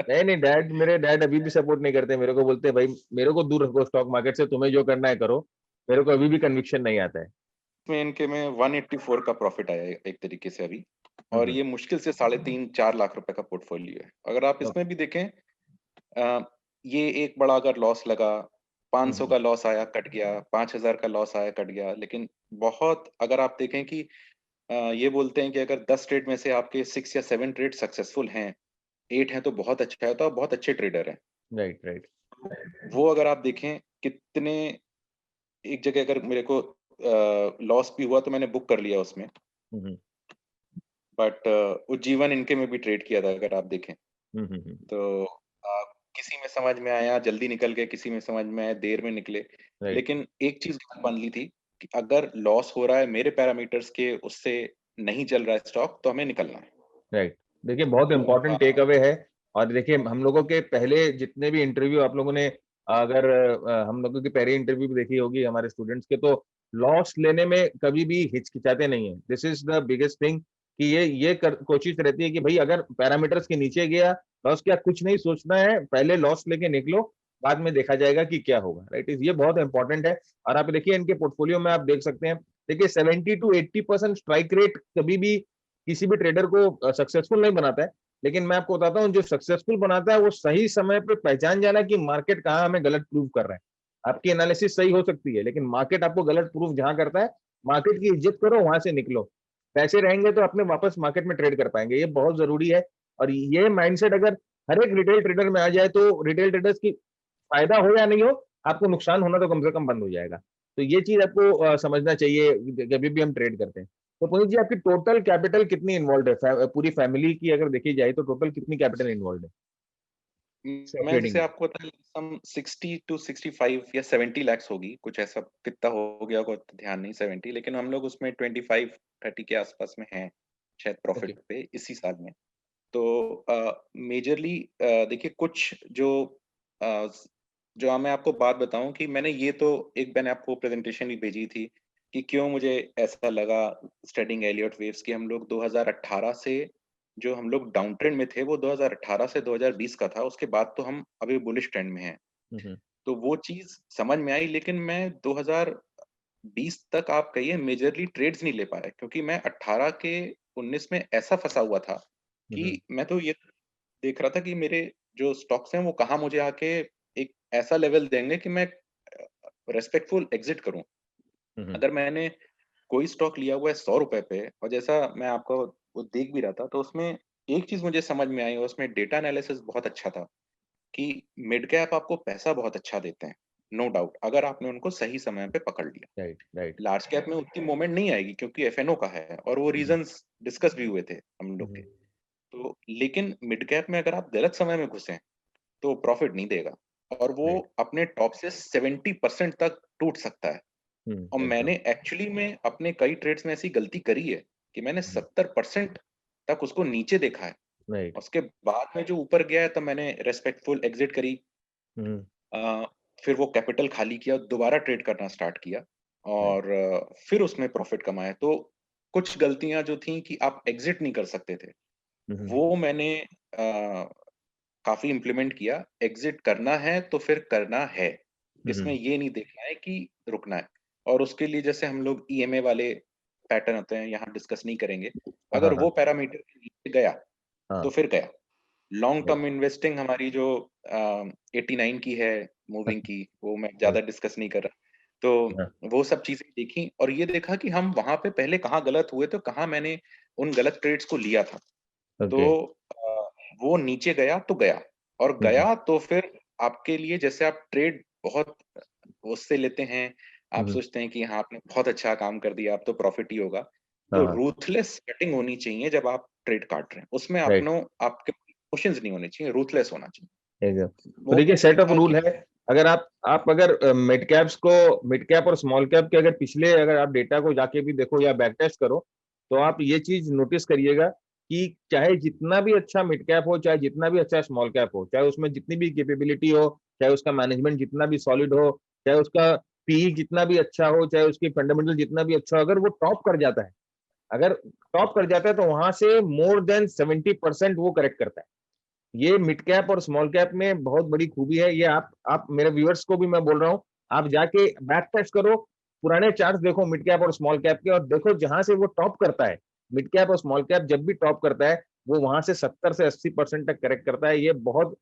नहीं नहीं, मेरे डैड अभी भी सपोर्ट नहीं करते, मेरे को बोलते हैं भाई मेरे को दूर रखो स्टॉक मार्केट से, तुम्हें जो करना है करो, मेरे को अभी भी कन्विक्शन नहीं आता है। इसमें इनके में 184 का प्रॉफिट आया है एक तरीके से अभी, और हम्म। ये मुश्किल से 3.5-4 लाख रुपए का पोर्टफोलियो है। अगर आप ओके। इसमें भी देखें, अ, ये एक बड़ा अगर लॉस लगा, 500 हम्म। का लॉस आया कट गया, 5,000 का लॉस आया कट गया, लेकिन बहुत अगर आप देखें कि ये बोलते हैं कि अगर 10 ट्रेड में से आपके 6 या 7 ट्रेड सक्सेसफुल हैं, 8 हैं तो बहुत अच्छा है, तो आप बहुत अच्छे ट्रेडर हैं। Right right. वो अगर आप देखें कितने, एक जगह अगर मेरे को लॉस भी हुआ तो मैंने बुक कर लिया उसमें, हम्म बट उज्जीवन इनके में भी ट्रेड किया था अगर आप देखें। हम्म। तो किसी में समझ में आया जल्दी निकल गए, किसी में समझ में आया देर में निकले। राइट लेकिन एक चीज़ मान ली थी कि अगर लॉस हो रहा है मेरे पैरामीटर्स के उससे नहीं चल रहा है स्टॉक, तो हमें निकलना है। राइट। देखिए बहुत तो इंपॉर्टेंट टेक अवे है। और देखिए हम लोगों के पहले जितने भी इंटरव्यू आप लोगों ने, अगर हम लोगों की पहले इंटरव्यू भी देखी होगी हमारे स्टूडेंट्स के, तो लॉस लेने में कभी भी हिचकिचाते नहीं है। This is the biggest thing कि कोशिश रहती है कि भाई अगर पैरामीटर्स के नीचे गया लॉस, क्या कुछ नहीं सोचना है, पहले लॉस लेके निकलो, बाद में देखा जाएगा कि क्या होगा। राइट, ये बहुत इंपॉर्टेंट है। और आप देखिए इनके पोर्टफोलियो में आप देख सकते हैं, देखिए 70 to 80% स्ट्राइक रेट कभी भी किसी भी ट्रेडर को सक्सेसफुल नहीं बनाता है। लेकिन मैं आपको बताता हूँ जो सक्सेसफुल बनाता है वो सही समय पे पहचान जाना कि मार्केट कहाँ हमें गलत प्रूव कर रहा है। आपकी एनालिसिस सही हो सकती है लेकिन मार्केट आपको गलत प्रूव जहां करता है, मार्केट की इज्जत करो, वहां से निकलो। पैसे रहेंगे तो अपने वापस मार्केट में ट्रेड कर पाएंगे, ये बहुत जरूरी है। और ये माइंडसेट अगर हर एक रिटेल ट्रेडर में आ जाए तो रिटेल ट्रेडर्स की फायदा हो या नहीं हो, आपको नुकसान होना तो कम से कम बंद हो जाएगा। तो ये चीज आपको समझना चाहिए जब भी हम ट्रेड करते हैं। तो पुनीत जी आपकी टोटल कैपिटल कितनी इन्वॉल्व है, पूरी फैमिली की अगर देखी जाए तो टोटल कितनी कैपिटल इन्वॉल्व है मैं ट्रेडिंग जैसे में? आपको बताया, सम 60 टू 65 या 70 लाख्स होगी, कुछ ऐसा कितना हो गया होगा तो ध्यान नहीं 70, लेकिन हम लोग उसमें 25-30 के आसपास में हैं शायद ओके। प्रॉफिट पे इसी साल में। तो मेजरली देखिए कुछ जो अ, जो मैं आपको बात बताऊं कि मैंने आपको प्रेजेंटेशन भी भेजी थी कि क्यों मुझे ऐसा लगा स्टडिंग एलियट वेव्स कि हम लोग 2018 से, जो हम लोग डाउन ट्रेंड में थे वो 2018 से 2020 का था, उसके बाद तो हम अभी बुलिश ट्रेंड में हैं। हम्म तो वो चीज समझ में आई, लेकिन मैं 2020 तक आप कहिए मेजरली ट्रेड्स नहीं ले पाया, क्योंकि मैं 18 के 19 में ऐसा फंसा हुआ था कि हम्म मैं तो ये देख रहा था कि मेरे जो स्टॉक्स हैं वो कहाँ मुझे आके एक ऐसा लेवल देंगे कि मैं रेस्पेक्टफुल एग्जिट करूं। हम्म। अगर मैंने कोई स्टॉक लिया हुआ है 100 रुपए पे, और जैसा मैं आपको वो देख भी रहा था, तो उसमें एक चीज मुझे समझ में आई और उसमें डेटा एनालिसिस बहुत अच्छा था कि मिड कैप आपको पैसा बहुत अच्छा देते हैं, नो डाउट, अगर आपने उनको सही समय पे पकड़ लिया। Right right. लार्ज कैप में उतनी मूवमेंट नहीं आएगी क्योंकि एफएनओ का है, और वो रीजंस डिस्कस भी हुए थे हम लोग के। तो लेकिन मिड कैप में अगर आप गलत समय में घुसे तो प्रॉफिट नहीं देगा, और वो राइट। अपने टॉप से 70% तक टूट सकता है। और एकदम। मैंने एक्चुअली में अपने कई ट्रेड्स में ऐसी गलती करी है कि मैंने 70% तक उसको नीचे देखा है, राइट। उसके बाद में जो ऊपर गया है तो मैंने रेस्पेक्टफुल एग्जिट करी। हम्म। अ, फिर वो कैपिटल खाली किया, दोबारा ट्रेड करना स्टार्ट किया, राइट। और फिर उसमें प्रॉफिट कमाया। तो कुछ गलतियां जो थी कि आप एग्जिट नहीं कर सकते थे, वो मैंने काफी इम्प्लीमेंट किया। एग्जिट करना है तो फिर करना है, इसमें ये नहीं देखना है कि रुकना है। और उसके लिए जैसे हम लोग ईएमए वाले पैटर्न होते हैं, यहाँ डिस्कस नहीं करेंगे। हाँ अगर हाँ वो पैरामीटर के नीचे गया तो हाँ। फिर गया। Long right. टर्म इन्वेस्टिंग हमारी जो 89 की है मूविंग की, वो मैं ज्यादा डिस्कस नहीं कर रहा। तो वो सब चीजें देखी और ये देखा कि हम वहां पे पहले कहाँ गलत हुए, तो कहाँ मैंने उन गलत ट्रेड्स को लिया था। तो ओके। वो नीचे गया तो गया, और गया तो फिर आपके लिए, जैसे आप ट्रेड बहुत उससे लेते हैं, आप सोचते हैं कि हाँ आपने बहुत अच्छा काम कर दिया, अब तो प्रॉफिट ही होगा। तो हाँ। रूथलेस कटिंग होनी चाहिए जब आप ट्रेड काट रहे हैं, उसमें राइट। आपके इमोशंस नहीं होने चाहिए, रूथलेस होना चाहिए। एकदम। तो वो देखिए मैंने सेट ऑफ देखा कि रूल है। अगर आप अगर मिड कैप और स्मॉल कैप के अगर पिछले अगर आप डेटा को जाके भी देखो या बैक टेस्ट करो, तो आप ये चीज नोटिस करिएगा कि चाहे जितना भी अच्छा मिड कैप हो, चाहे जितना भी अच्छा स्मॉल कैप हो, चाहे उसमें जितनी भी कैपेबिलिटी हो, चाहे उसका मैनेजमेंट जितना भी सॉलिड हो, चाहे उसका पीई जितना भी अच्छा हो, चाहे उसकी फंडामेंटल जितना भी अच्छा हो, अगर वो टॉप कर जाता है अगर टॉप कर जाता है तो वहां से मोर देन 70% वो करेक्ट करता है। ये मिड कैप और स्मॉल कैप में बहुत बड़ी खूबी है। ये आप मेरे व्यूअर्स को भी मैं बोल रहा हूँ, आप जाके बैक टेस्ट करो, पुराने चार्ट देखो मिड कैप और स्मॉल कैप के, और देखो जहां से वो टॉप करता है, मिड कैप और स्मॉल कैप जब भी टॉप करता है वो वहां से 70 से 80% तक करेक्ट करता है। ये बहुत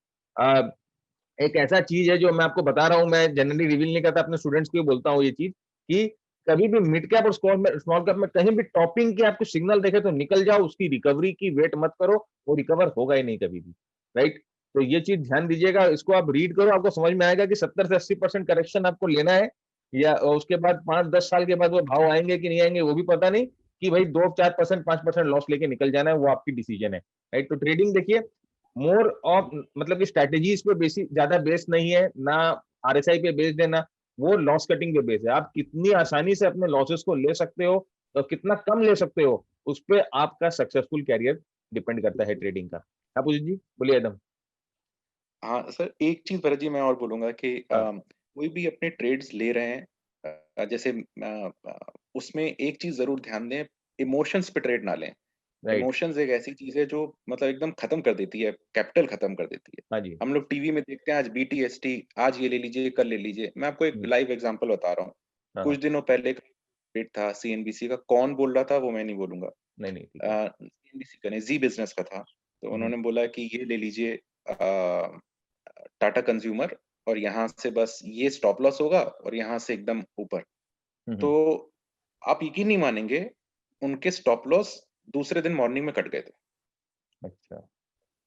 एक ऐसा चीज है जो मैं आपको बता रहा हूँ, मैं जनरली रिवील नहीं करता, अपने स्टूडेंट्स को भी बोलता हूँ ये चीज कि कभी भी मिड कैप और स्मॉल कैप में कहीं भी टॉपिंग की आपको सिग्नल देखे तो निकल जाओ, उसकी रिकवरी की वेट मत करो, वो रिकवर होगा ही नहीं कभी भी, राइट। तो ये चीज ध्यान दीजिएगा, इसको आप रीड करो, आपको समझ में आएगा कि 70 से 80% करेक्शन आपको लेना है, या उसके बाद 5-10 साल के बाद वो भाव आएंगे कि नहीं आएंगे वो भी पता नहीं, कि भाई 2-4% 5% लॉस लेके निकल जाना है, वो आपकी डिसीजन है, राइट। तो ट्रेडिंग देखिए मोर ऑफ मतलब कि स्ट्रेटेजीज पे बेसिस ज्यादा बेस्ड नहीं है ना, आरएसआई पे बेस्ड है ना, वो लॉस कटिंग पे बेस्ड है। आप कितनी आसानी से अपने लॉसेस को ले सकते हो और कितना कम ले सकते हो, उस पर आपका सक्सेसफुल कैरियर डिपेंड करता है ट्रेडिंग का। आप जी बोलिए एकदम। हाँ सर, एक चीज भरत जी मैं और बोलूंगा कि हाँ कोई भी अपने ट्रेड्स ले रहे हैं, जैसे उसमें एक चीज जरूर ध्यान दें, इमोशंस पे ट्रेड ना लें। राइट। इमोशंस एक ऐसी चीज है जो मतलब एकदम खत्म कर देती है, कैपिटल खत्म कर देती है। हाँ जी। हम लोग टीवी में देखते हैं आज बीटीएसटी, आज ये ले लीजिए कल ले लीजिए। मैं आपको एक हम्म, लाइव एग्जांपल बता रहा हूँ। हाँ। कुछ दिनों पहले का ट्रेड था सीएनबीसी का, कौन बोल रहा था वो मैं नहीं बोलूंगा। नहीं नहीं ठीक है। सीएनबीसी का नहीं, जी बिजनेस का था। तो हम्म, उन्होंने बोला कि ये ले लीजिए टाटा कंज्यूमर, और यहाँ से बस ये स्टॉप लॉस होगा और यहाँ से एकदम ऊपर। तो हम्म, आप यकीन नहीं मानेंगे, उनके स्टॉप लॉस दूसरे दिन मॉर्निंग में कट गए थे। अच्छा।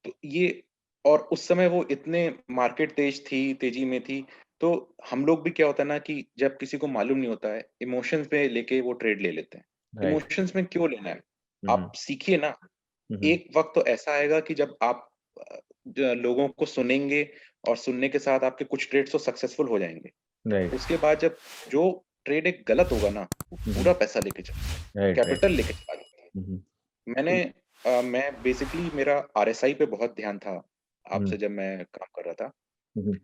तो ये, और उस समय वो इतने मार्केट तेजी में थी। तो हम लोग भी क्या होता है ना कि जब किसी को मालूम नहीं होता है, इमोशंस पे लेके वो ट्रेड ले लेते हैं। राइट। इमोशंस में क्यों लेना है? हम्म, आप सीखिए ना। हम्म, एक वक्त तो ऐसा आएगा कि जब आप लोगों को सुनेंगे, और सुनने के साथ आपके कुछ ट्रेड्स तो सक्सेसफुल हो जाएंगे। राइट। उसके बाद जब जो ट्रेड एक गलत होगा ना, वो हम्म, पूरा पैसा लेके चला, राइट राइट। कैपिटल लेके चला जाता है। हम्म, मैंने मैं बेसिकली मेरा आरएसआई पे बहुत ध्यान था, हम्म, आपसे जब मैं काम कर रहा था। हम्म,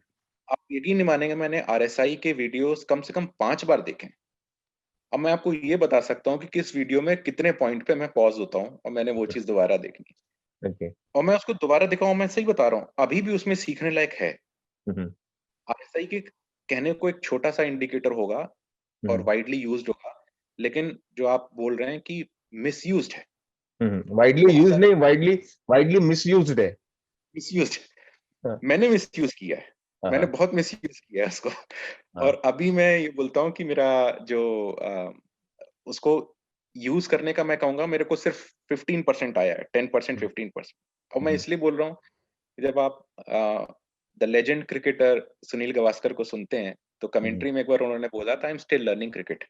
आप यकीन नहीं मानेंगे, मैंने आरएसआई के वीडियोस कम से कम 5 बार देखे। अब मैं आपको ये बता सकता हूँ कि किस वीडियो में कितने पॉइंट पे मैं पॉज़ होता हूँ और मैंने वो चीज़ दोबारा देखनी है। ओके। और मैं उसको दोबारा देखा हूँ, मैं सही बता रहा हूँ, अभी भी उसमें सीखने लायक है। हम्म, आरएसआई के कहने को एक छोटा-सा इंडिकेटर होगा और हम्म, वाइडली यूज़्ड होगा, लेकिन जो आप बोल रहे हैं कि मिसयूज़्ड है, वाइडली बहुत यूज ज़्यादा नहीं, वाइडली वाइडली मिसयूज्ड है। मिसयूज़्ड। हाँ मैंने मिसयूज़ किया है, हाँ मैंने हाँ बहुत मिसयूज़ किया है उसको। हाँ। और अभी मैं ये बोलता हूँ कि मेरा जो उसको यूज़ करने का मैं कहूँगा मेरे को सिर्फ़ 15% आया है, 10% हम्म, 15%। और मैं हम्म, इसलिए बोल रहा हूँ कि जब आप the legend cricketer Sunil Gavaskar को सुनते हैं, तो हम्म, कमेंट्री में एक बार उन्होंने बोला था, I am still learning cricket.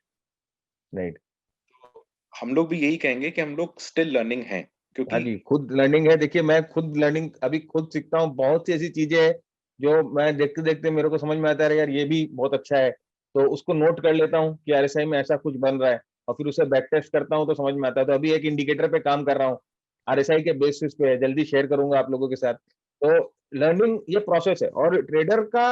Right. तो हम लोग भी यही कहेंगे कि हम लोग स्टिल लर्निंग हैं, हाँ क्योंकि जी, खुद लर्निंग है। देखिए मैं खुद लर्निंग अभी खुद सीखता हूँ, बहुत सी ऐसी चीजें हैं जो मैं देखते देखते मेरे को समझ में आता है यार ये भी बहुत अच्छा है, तो उसको नोट कर लेता हूँ कि आरएसआई में ऐसा कुछ बन रहा है, और फिर उसे बैक टेस्ट करता हूँ तो समझ में आता है। तो अभी एक इंडिकेटर पे काम कर रहा हूँ, आरएसआई के बेसिस पे है, जल्दी शेयर करूंगा आप लोगों के साथ। तो लर्निंग ये प्रोसेस है, और ट्रेडर का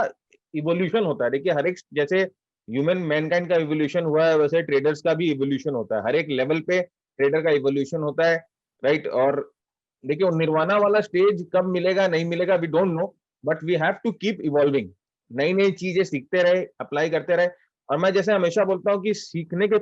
इवोल्यूशन होता है। देखिए हर एक जैसे ह्यूमन मैनकाइंड का इवोल्यूशन हुआ है, वैसे ट्रेडर्स का भी इवोल्यूशन होता है, हर एक लेवल पे ट्रेडर का इवोल्यूशन होता है, राइट। और देखिए वो निर्वाणा वाला स्टेज कब मिलेगा नहीं मिलेगा we don't know, but we have to keep evolving, नई नई चीजें सीखते रहे, अप्लाई करते रहे। और मैं जैसे हमेशा बोलता हूँ कि सीखने के,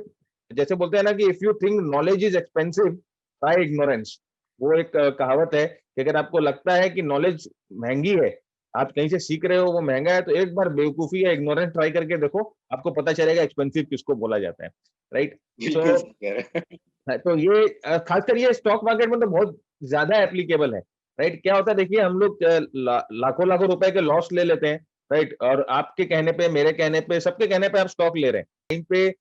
जैसे बोलते हैं ना कि if you think knowledge is expensive try ignorance, वो एक कहावत है कि अगर आपको लगता है कि नॉलेज महंगी है, आप कहीं से सीख रहे हो वो महंगा है, तो एक बार बेवकूफी या इग्नोरेंस ट्राई करके देखो, आपको पता चलेगा एक्सपेंसिव किसको बोला जाता है, राइट। बिल्कुल सो सही कह रहे हैं। तो ये खासकर ये स्टॉक मार्केट में तो बहुत ज्यादा एप्लीकेबल है, राइट। क्या होता है देखिए हम लोग लाखों लाखों रुपए के लॉस ले लेते हैं, राइट, और आपके कहने पे, मेरे कहने पे, सबके कहने पे आप स्टॉक ले रहे हैं कहीं पे।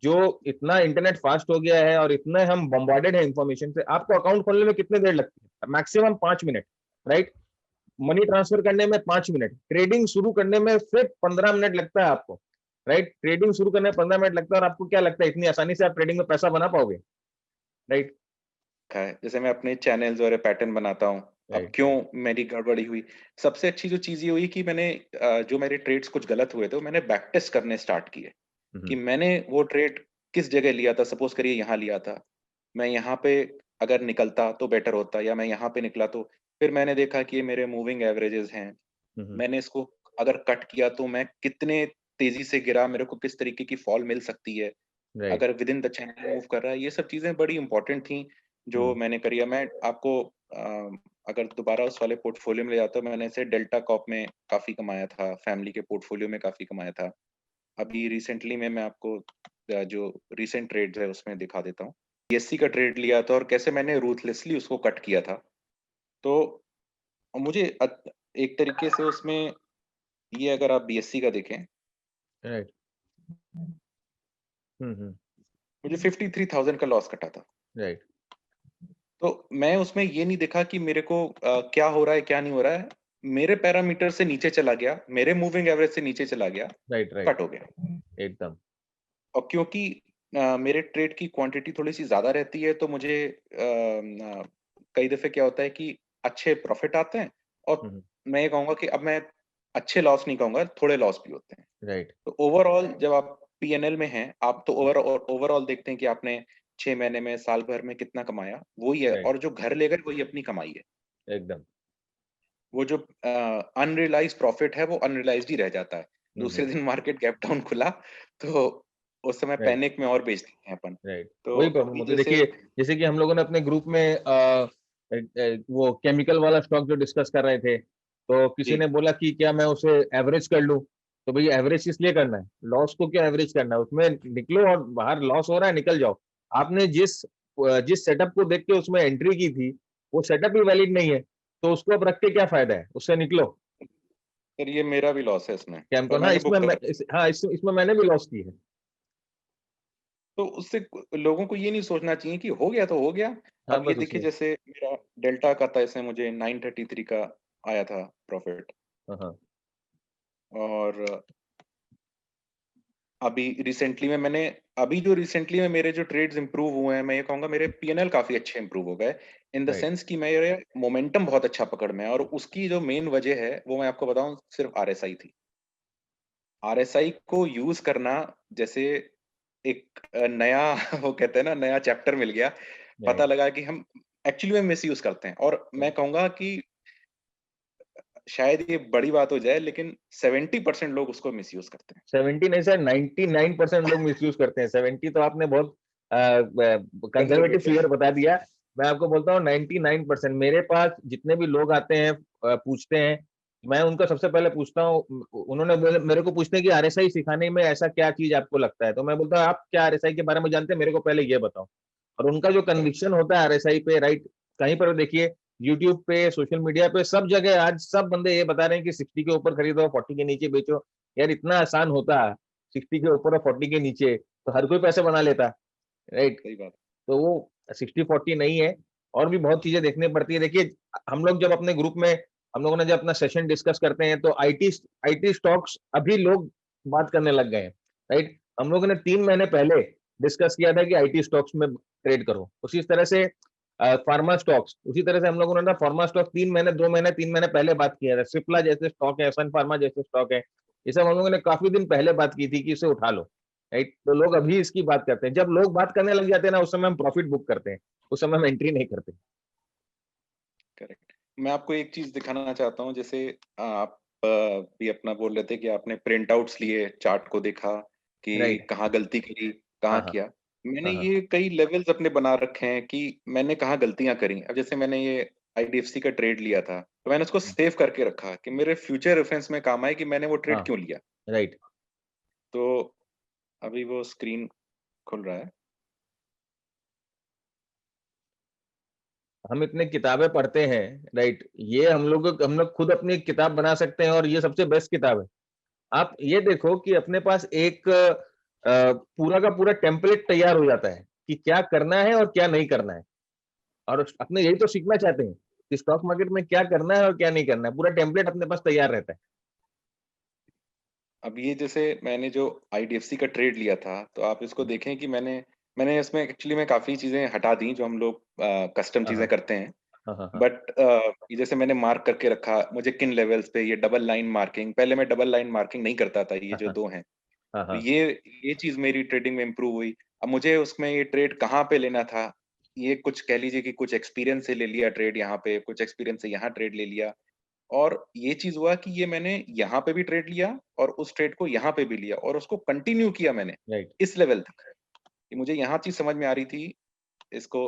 जो इतना इंटरनेट फास्ट हो गया है और इतने हम बम्बार्डेड है इंफॉर्मेशन से, आपको अकाउंट खोलने में कितने देर लगती है? Maximum 5 minute, right. Money transfer करने में 5 मिनट, ट्रेडिंग शुरू करने में सिर्फ 15 मिनट लगता है आपको, राइट। ट्रेडिंग शुरू करने में 15 मिनट लगता है, और आपको क्या लगता है इतनी आसानी से आप ट्रेडिंग में पैसा बना पाओगे? राइट है। जैसे मैं अपने चैनल्स और पैटर्न बनाता हूँ, अब राइट क्यों राइट। मेरी गड़बड़ी हुई? सबसे अच्छी जो चीज़ ये हुई कि मैंने जो मेरे ट्रेड्स कुछ गलत हुए थे, वो मैंने बैक टेस्ट करने स्टार्ट किए, कि हम्म, मैंने वो ट्रेड किस जगह लिया था, सपोज़ करिए यहाँ लिया था, मैं यहाँ पे अगर निकलता तो बेटर होता, या मैं यहाँ पे निकला तो फिर मैंने देखा कि ये मेरे मूविंग एवरेजेस हैं। मैंने इसको अगर कट किया तो मैं कितने तेज़ी से गिरा, मेरे को किस तरीके की फॉल मिल सकती है, राइट। अगर विदिन द चैनल मूव कर रहा है, ये सब चीज़ें बड़ी इम्पोर्टेंट थी, जो हुँ, मैंने करी है। मैं आपको अगर दोबारा उस वाले पोर्टफ़ोलियो में ले जाता हूँ, मैंने ऐसे डेल्टा कॉर्प में काफ़ी कमाया था, फैमिली के पोर्टफ़ोलियो में काफ़ी कमाया था। अभी रिसेंटली में मैं आपको जो रीसेंट ट्रेड्स है उसमें दिखा देता हूँ। बीएससी का ट्रेड लिया था और कैसे मैंने रूथलेसली उसको कट किया था। तो मुझे एक तरीके से उसमें ये, अगर आप बीएससी का देखें, राइट। हुँ, हुँ, मुझे 53,000 का लॉस कटा था। राइट, तो मैं उसमें ये नहीं देखा कि मेरे को क्या हो रहा है, क्या नहीं हो रहा है। मेरे पैरामीटर से नीचे चला गया, मेरे मूविंग एवरेज से नीचे चला गया, राइट, राइट, कट हो गया। एकदम। और क्योंकि मेरे ट्रेड की क्वांटिटी थोड़ी-सी ज़्यादा रहती है, तो मुझे कई दफ़े क्या होता है कि अच्छे प्रॉफ़िट आते हैं, और हुँ, हुँ, मैं ये कहूँगा कि अब मैं अच्छे लॉस नहीं कहूँगा, थोड़े लॉस भी होते हैं। राइट, तो ओवरऑल जब आप पीएनएल में हैं, आप तो ओवरऑल देखते हैं कि आपने 6 महीने में, साल भर में कितना कमाया, वही है, राइट, और जो घर ले गए वही अपनी कमाई है। एकदम। वो जो अनरियलाइज़्ड प्रॉफ़िट है, वो अनरियलाइज़्ड ही रह जाता है। हुँ, दूसरे हुँ, दिन मार्केट गैप डाउन खुला, तो उस समय राइट, पैनिक में और बेच देते हैं अपन। राइट। तो वही प्रॉब्लम अभी होती है। जैसे देखिए, जैसे कि हम लोगों ने अपने ग्रुप में वो केमिकल वाला स्टॉक जो डिस्कस कर रहे थे, तो किसी जी, ने बोला कि क्या मैं उसे एवरेज कर लूँ? तो भई एवरेज किस लिए करना है? लॉस को क्यों एवरेज करना है? उसमें निकलो और बाहर लॉस हो रहा है, निकल जाओ। आपने जिस सेटअप को देख के उसमें एंट्री की थी, वो सेटअप ही वैलिड नहीं है, तो उसको अब रख के क्या फ़ायदा है? उससे निकलो। फिर ये मेरा भी लॉस है इसमें, कैमकॉन और हाँ, मैंने इसमें बुक मैं कर इस हाँ, इसमें मैंने भी लॉस की है। तो उससे लोगों को ये नहीं सोचना चाहिए कि हो गया तो हो गया। हाँ, अब ये बस देखिए, उसमें जैसे मेरा डेल्टा का था, इसमें मुझे 933 का आया था प्रॉफ़िट, हाँ, हाँ। और अभी जो रिसेंटली में मेरे जो ट्रेड्स इम्प्रूव हुए हैं, मैं ये कहूँगा मेरे पीएनएल काफ़ी अच्छे इम्प्रूव हो गए। इन द राइट, सेंस कि मेरे मोमेंटम बहुत अच्छा पकड़ में है, और उसकी जो मेन वजह है, वो मैं आपको बताऊँ, सिर्फ़ आरएसआई थी। आरएसआई को यूज़ करना, जैसे एक नया वो कहते हैं ना, नया चैप्टर मिल गया। पता राइट, लगा कि हम एक्चुअली में मिसयूज़ करते हैं, और मैं राइट। कहूँगा कि शायद ये बड़ी बात हो जाए, लेकिन 70% लोग उसको मिसयूज़ करते हैं। 70 नहीं सर 99% लोग मिसयूज़ करते हैं। 70 तो आपने बहुत कंज़र्वेटिव कंज़र्वेटिव। फिगर बता दिया। मैं आपको बोलता हूँ 99% मेरे पास जितने भी लोग आते हैं पूछते हैं, मैं उनका सबसे पहले पूछता हूँ उन्होंने मेरे को पूछते हैं कि आरएसआई सिखाने में ऐसा क्या चीज़ आपको लगता है? तो मैं बोलता हूँ आप क्या आरएसआई के बारे में जानते हैं? मेरे को पहले ये बताओ। और उनका जो करेक्ट, कन्विक्शन होता है आरएसआई पे राइट, कहीं पर भी देखिए यूट्यूब पे, सोशल मीडिया पे सब जगह आज सब बंदे ये बता रहे हैं कि 60 के ऊपर खरीदो, 40 के नीचे बेचो। यार इतना आसान होता 60 के ऊपर और 40 के नीचे तो हर कोई पैसे बना लेता, राइट? सही बात। तो वो 60-40 नहीं है और भी बहुत चीज़ें देखनी पड़ती है। देखिए हम लोग जब अपने ग्रुप में हम लोगों ने जब अपना सेशन डिस्कस करते हैं तो आईटी स्टॉक्स अभी लोग बात करने लग गए हैं, राइट? हम लोगों ने 3 महीने पहले डिस्कस किया था कि आईटी स्टॉक्स में ट्रेड करो। उसी तरह से फार्मा स्टॉक्स उसी तरह से हम लोगों ने ना फार्मा स्टॉक 3 महीने, 2 महीने, 3 महीने पहले बात किया था। सिप्ला जैसे स्टॉक है, सन फार्मा जैसे स्टॉक है, ये सब हम लोगों ने काफ़ी दिन पहले बात की थी कि इसे उठा लो, राइट? तो लोग अभी इसकी बात करते हैं। जब लोग बात करने लग जाते हैं ना, उस समय हम प्रॉफिट बुक करते हैं। उस समय हम एंट्री नहीं करते। करेक्ट। मैं आपको एक चीज़ दिखाना चाहता हूँ, जैसे आप भी अपना बोल रहे थे कि आपने प्रिंट आउट्स लिए, चार्ट को देखा कि राइट। कहाँ गलती करी, कहाँ हाँ, हाँ। किया। मैंने हाँ, हाँ। ये कई लेवल्स अपने बना रखे हैं कि मैंने कहाँ गलतियाँ करी। अब जैसे मैंने ये आईडीएफसी का ट्रेड लिया था, तो मैंने उसको हुँ। सेव करके रखा कि मेरे फ्यूचर रेफरेंस में काम आए कि मैंने वो ट्रेड हाँ, क्यों लिया। राइट। तो अभी वो स्क्रीन खुल रहा है। हम इतने किताबें पढ़ते हैं, राइट? ये हम लोग खुद अपनी एक किताब बना सकते हैं और ये सबसे बेस्ट किताब है। आप ये देखो कि अपने पास एक पूरा का पूरा टेम्पलेट तैयार हो जाता है कि क्या करना है और क्या नहीं करना है। और अपने यही तो सीखना चाहते हैं कि स्टॉक मार्केट में क्या करना है और क्या नहीं करना है। पूरा टेम्पलेट अपने पास तैयार रहता है। अब ये जैसे मैंने जो आईडीएफसी का ट्रेड लिया था, तो आप इसको देखें कि मैंने मैंने इसमें एक्चुअली में काफ़ी चीज़ें हटा दी जो हम लोग कस्टम हाँ, चीज़ें हाँ। करते हैं। हाँ, हाँ, हाँ। बट ये जैसे मैंने मार्क करके रखा, मुझे किन लेवल्स पे ये डबल लाइन मार्किंग, पहले मैं डबल लाइन मार्किंग नहीं करता था, ये हाँ, जो हाँ। 2 हैं। हाँ, तो हाँ। ये चीज़ मेरी ट्रेडिंग में इम्प्रूव हुई। अब मुझे उसमें ये ट्रेड कहाँ पे लेना था, ये कुछ कह लीजिए कि कुछ एक्सपीरियंस से ले लिया ट्रेड यहाँ पे, कुछ एक्सपीरियंस से यहाँ ट्रेड ले लिया। और ये चीज़ हुआ कि ये मैंने यहाँ पे भी ट्रेड लिया और उस ट्रेड को यहाँ पे भी लिया और उसको कंटिन्यू किया मैंने, राइट। इस लेवल तक, कि मुझे यहाँ चीज़ समझ में आ रही थी, इसको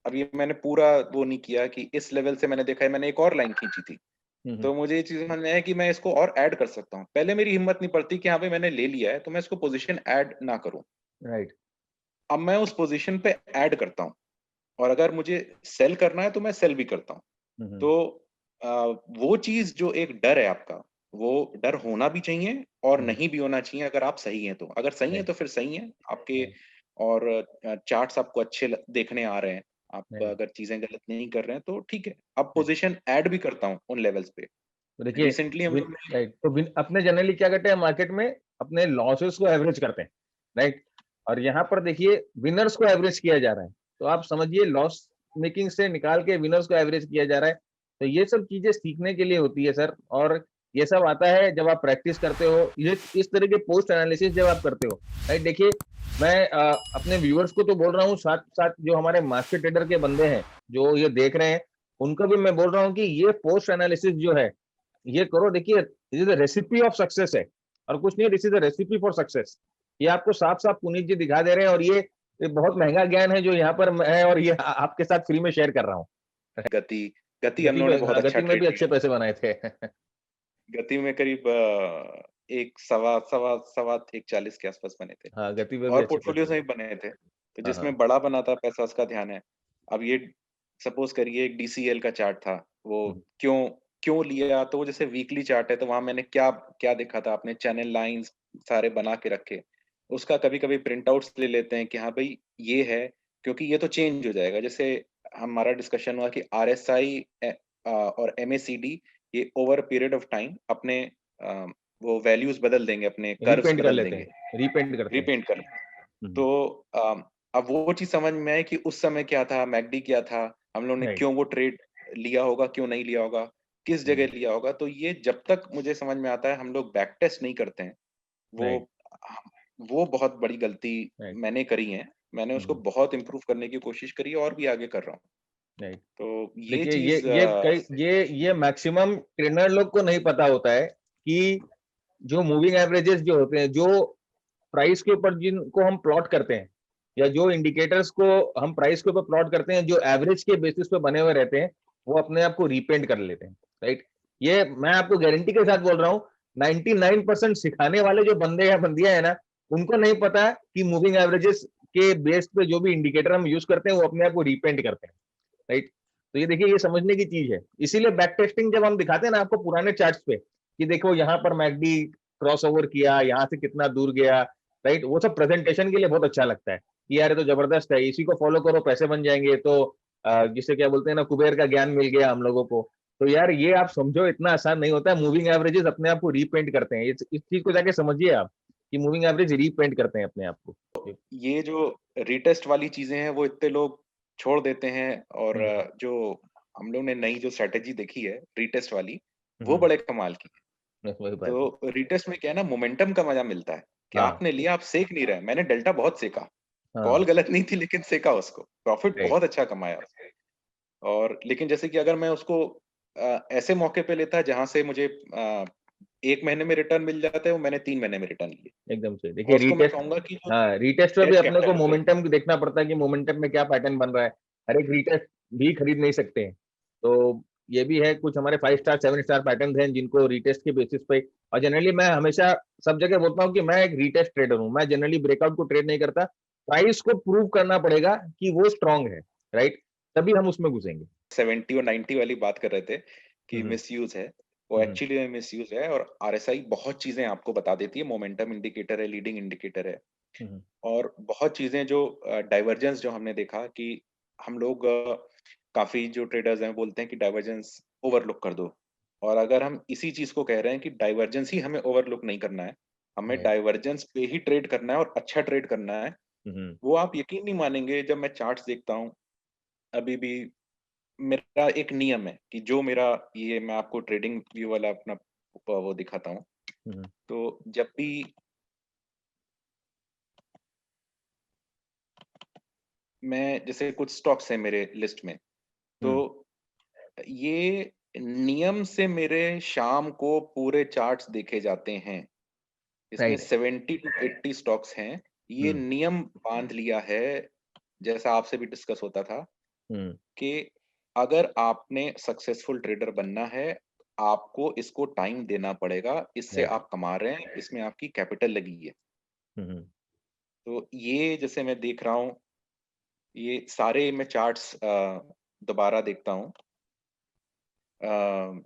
अब ये मैंने पूरा वो नहीं किया कि इस लेवल से मैंने देखा है, मैंने एक और लाइन खींची थी। तो मुझे ये चीज़ समझ में आया कि मैं इसको और ऐड कर सकता हूँ। पहले मेरी हिम्मत नहीं पड़ती कि हाँ भाई मैंने ले लिया है, तो मैं इसको पोज़ीशन ऐड ना करूँ। राइट। अब मैं उस पोज़ीशन पे ऐड करता हूँ और अगर मुझे सेल करना है, तो मैं सेल भी करता हूँ। तो अ, वो चीज़ जो एक डर है आपका, वो डर होना भी चाहिए और नहीं भी होना चाहिए अगर आप सही हैं तो। अगर सही हैं राइट। तो फिर सही हैं, आपके राइट। और चार्ट्स आपको अच्छे ल देखने आ रहे हैं। आप राइट। अगर चीज़ें गलत नहीं कर रहे हैं तो ठीक है। अब राइट। पोज़ीशन ऐड भी करता हूँ उन लेवल्स पे। तो देखिए, रिसेंटली हम विन लोग ने राइट, तो विन अपने जनरली क्या करते हैं मार्केट में, अपने लॉसेस को एवरेज करते हैं, राइट? और यहाँ पर देखिए विनर्स को एवरेज किया जा रहा है। तो आप समझिए लॉस मेकिंग से निकाल के विनर्स को एवरेज किया जा रहा है। तो ये सब चीज़ें सीखने के लिए होती है सर, और ये सब आता है जब आप प्रैक्टिस करते हो। ये इस तरह के पोस्ट एनालिसिस जब आप करते हो, राइट? देखिए, मैं अपने व्यूअर्स को तो बोल रहा हूँ, साथ-साथ जो हमारे मार्केट ट्रेडर के बंदे हैं, जो ये देख रहे हैं, उनको भी मैं बोल रहा हूँ कि ये पोस्ट एनालिसिस जो है, ये करो। देखिए, this is the recipe of success है, और कुछ नहीं, this is the recipe for success. ये आपको साफ-साफ पुनीत जी दिखा दे रहे हैं, और ये बहुत महँगा ज्ञान है जो यहाँ पर मैं और ये आपके साथ फ्री में शेयर कर रहा हूँ। गति गति हम लोगों ने बहुत अच्छा गति में ट्रेड भी अच्छे किया। पैसे बनाए थे। गति में करीब एक सवा सवा सवा 140 के आस-पास बने थे हाँ, गति में भी और अच्छे पैसे पोर्टफोलियोज़ में बने। भी बने थे। तो हाँ, जिसमें हाँ। बड़ा बना था पैसा उसका ध्यान है। अब ये सपोज़ करिए एक डीसीएल का चार्ट था, वो हुँ, क्यों क्यों लिया? तो वो जैसे वीकली चार्ट है तो वहाँ मैंने क्या क्या देखा था, आपने चैनल लाइन्स सारे बना के रखे। उसका कभी-कभी प्रिंट आउट्स ले लेते हैं कि हाँ भाई ये है, क्योंकि ये तो चेंज हो जाएगा। जैसे हमारा डिस्कशन हुआ कि आरएसआई और एमएसीडी ये over a period of time अपने अ, वो वैल्यूज़ बदल देंगे, अपने कर्व्स रिपेंट कर बदल लेते देंगे, हैं, रिपेंट करते हैं। रिपेंट कर हुँ, तो अब वो चीज़ समझ में आई कि उस समय क्या था, मैकडी क्या था, हम लोगों ने राइट। क्यों वो ट्रेड लिया होगा, क्यों नहीं लिया होगा, किस हुँ, जगह लिया होगा। तो ये जब तक मुझे समझ में आता है हम लोग बैक टेस्ट नहीं करते हैं, राइट। वो वो बहुत बड़ी गलती राइट। मैंने करी है। मैंने उसको हुँ, बहुत इम्प्रूव करने की कोशिश करी है और भी आगे कर रहा हूँ। राइट। तो ये देखिए, चीज़ ये मैक्सिमम ट्रेनर लोग को नहीं पता होता है कि जो मूविंग एवरेजेस जो होते हैं, जो प्राइस के ऊपर जिनको हम प्लॉट करते हैं, या जो इंडिकेटर्स को हम प्राइस के ऊपर प्लॉट करते हैं, जो एवरेज के बेसिस पे बने हुए रहते हैं, वो अपने आप को रिपेंट कर लेते हैं, राइट? ये मैं आपको गारंटी के साथ बोल रहा हूँ, 99% सिखाने वाले जो बंदे या बंदियां है ना, उनको नहीं पता कि मूविंग एवरेजेस के बेस पे जो भी इंडिकेटर हम यूज करते हैं, वो अपने आप को रिपेंट करते हैं, राइट? तो ये देखिए, ये समझने की चीज है। इसीलिए बैक टेस्टिंग जब हम दिखाते हैं ना आपको पुराने चार्ट्स पे, कि देखो यहाँ पर मैकडी क्रॉस ओवर किया, यहाँ से कितना दूर गया, राइट? वो सब प्रेजेंटेशन के लिए बहुत अच्छा लगता है कि यार ये तो जबरदस्त है, इसी को फॉलो करो, पैसे बन जाएंगे। तो जिसे क्या बोलते हैं ना, कुबेर का ज्ञान मिल गया हम लोगों को। तो यार ये आप समझो, इतना आसान नहीं होता है। मूविंग एवरेजेस अपने आप को रीपेंट करते हैं। इस चीज को जाके समझिए आप, कि मूविंग एवरेज रीपेंट करते हैं अपने आप को। ये जो रीटेस्ट वाली चीज़ें हैं, वो इतने लोग छोड़ देते हैं और हम्म, जो हम लोग ने नई जो स्ट्रैटेजी देखी है, रीटेस्ट वाली, वो हम्म, बड़े कमाल की है। वही बात है। तो रीटेस्ट में क्या है ना, मोमेंटम का मज़ा मिलता है, कि हाँ, आपने लिया, आप सेक नहीं रहे। मैंने डेल्टा बहुत सेका, हाँ, कॉल गलत नहीं थी लेकिन सेका उसको, प्रॉफ़िट राइट। बहुत अच्छा कमाया उससे। और लेकिन जैसे कि अगर मैं उसको ऐसे मौके पे लेता जहाँ से मुझे 1 महीने में रिटर्न मिल जाता है, वो मैंने 3 महीने में रिटर्न लिए। एकदम सही। और देखिए उसको मैं रीटेस्ट, कहूँगा कि जो हाँ, रीटेस्ट में भी डेड अपने को कैपिटल है। मोमेंटम देखना पड़ता है कि मोमेंटम में क्या पैटर्न बन रहा है। हर एक रीटेस्ट भी खरीद नहीं सकते हैं। तो ये भी है, कुछ हमारे 5 स्टार 7 स्टार पैटर्न हैं जिनको रीटेस्ट के बेसिस पे। और जनरली मैं हमेशा सब जगह बोलता हूँ कि मैं एक रीटेस्ट ट्रेडर हूँ। मैं जनरली ब्रेकआउट को ट्रेड नहीं करता। प्राइस को प्रूव करना पड़ेगा कि वो स्ट्रांग है, राइट? तभी हम उसमें घुसेंगे। 70 और 90 वाली बात कर रहे थे कि हुँ, हुँ, मिसयूज़ है, वो हुँ, एक्चुअली में मिसयूज़ है और आरएसआई बहुत चीज़ें आपको बता देती है, मोमेंटम इंडिकेटर है, लीडिंग इंडिकेटर है हुँ, हुँ, और बहुत चीज़ें जो डाइवर्जेंस जो हमने देखा कि हम लोग काफ़ी जो ट्रेडर्स हैं बोलते हैं कि डाइवर्जेंस ओवरलुक कर दो और अगर हम इसी चीज़ को कह रहे हैं कि डाइवर्जेंस ही हमें ओवरलुक नहीं करना है, हमें राइट। डाइवर्जेंस पे ही ट्रेड करना है और अच्छा ट्रेड करना है, हुँ, हुँ, वो आप यकीन नहीं मानेंगे जब मैं चार्ट्स देखता हूँ, अभी भी मेरा एक नियम है कि जो मेरा ये मैं आपको ट्रेडिंग व्यू वाला अपना वो दिखाता हूँ। हुँ, हुँ, तो जब भी मैं जैसे कुछ स्टॉक्स हैं मेरे लिस्ट में, तो ये नियम से मेरे शाम को पूरे चार्ट्स देखे जाते हैं। इसमें राइट। 70 टू 80 स्टॉक्स हैं। ये नियम बाँध लिया है, जैसा आपसे भी डिस्कस होता था, कि अगर आपने सक्सेसफुल ट्रेडर बनना है, आपको इसको टाइम देना पड़ेगा, इससे राइट। आप कमा रहे हैं, इसमें आपकी कैपिटल लगी है। तो ये जैसे मैं देख रहा हूँ, ये सारे मैं चार्ट्स दोबारा देखता हूँ। अ,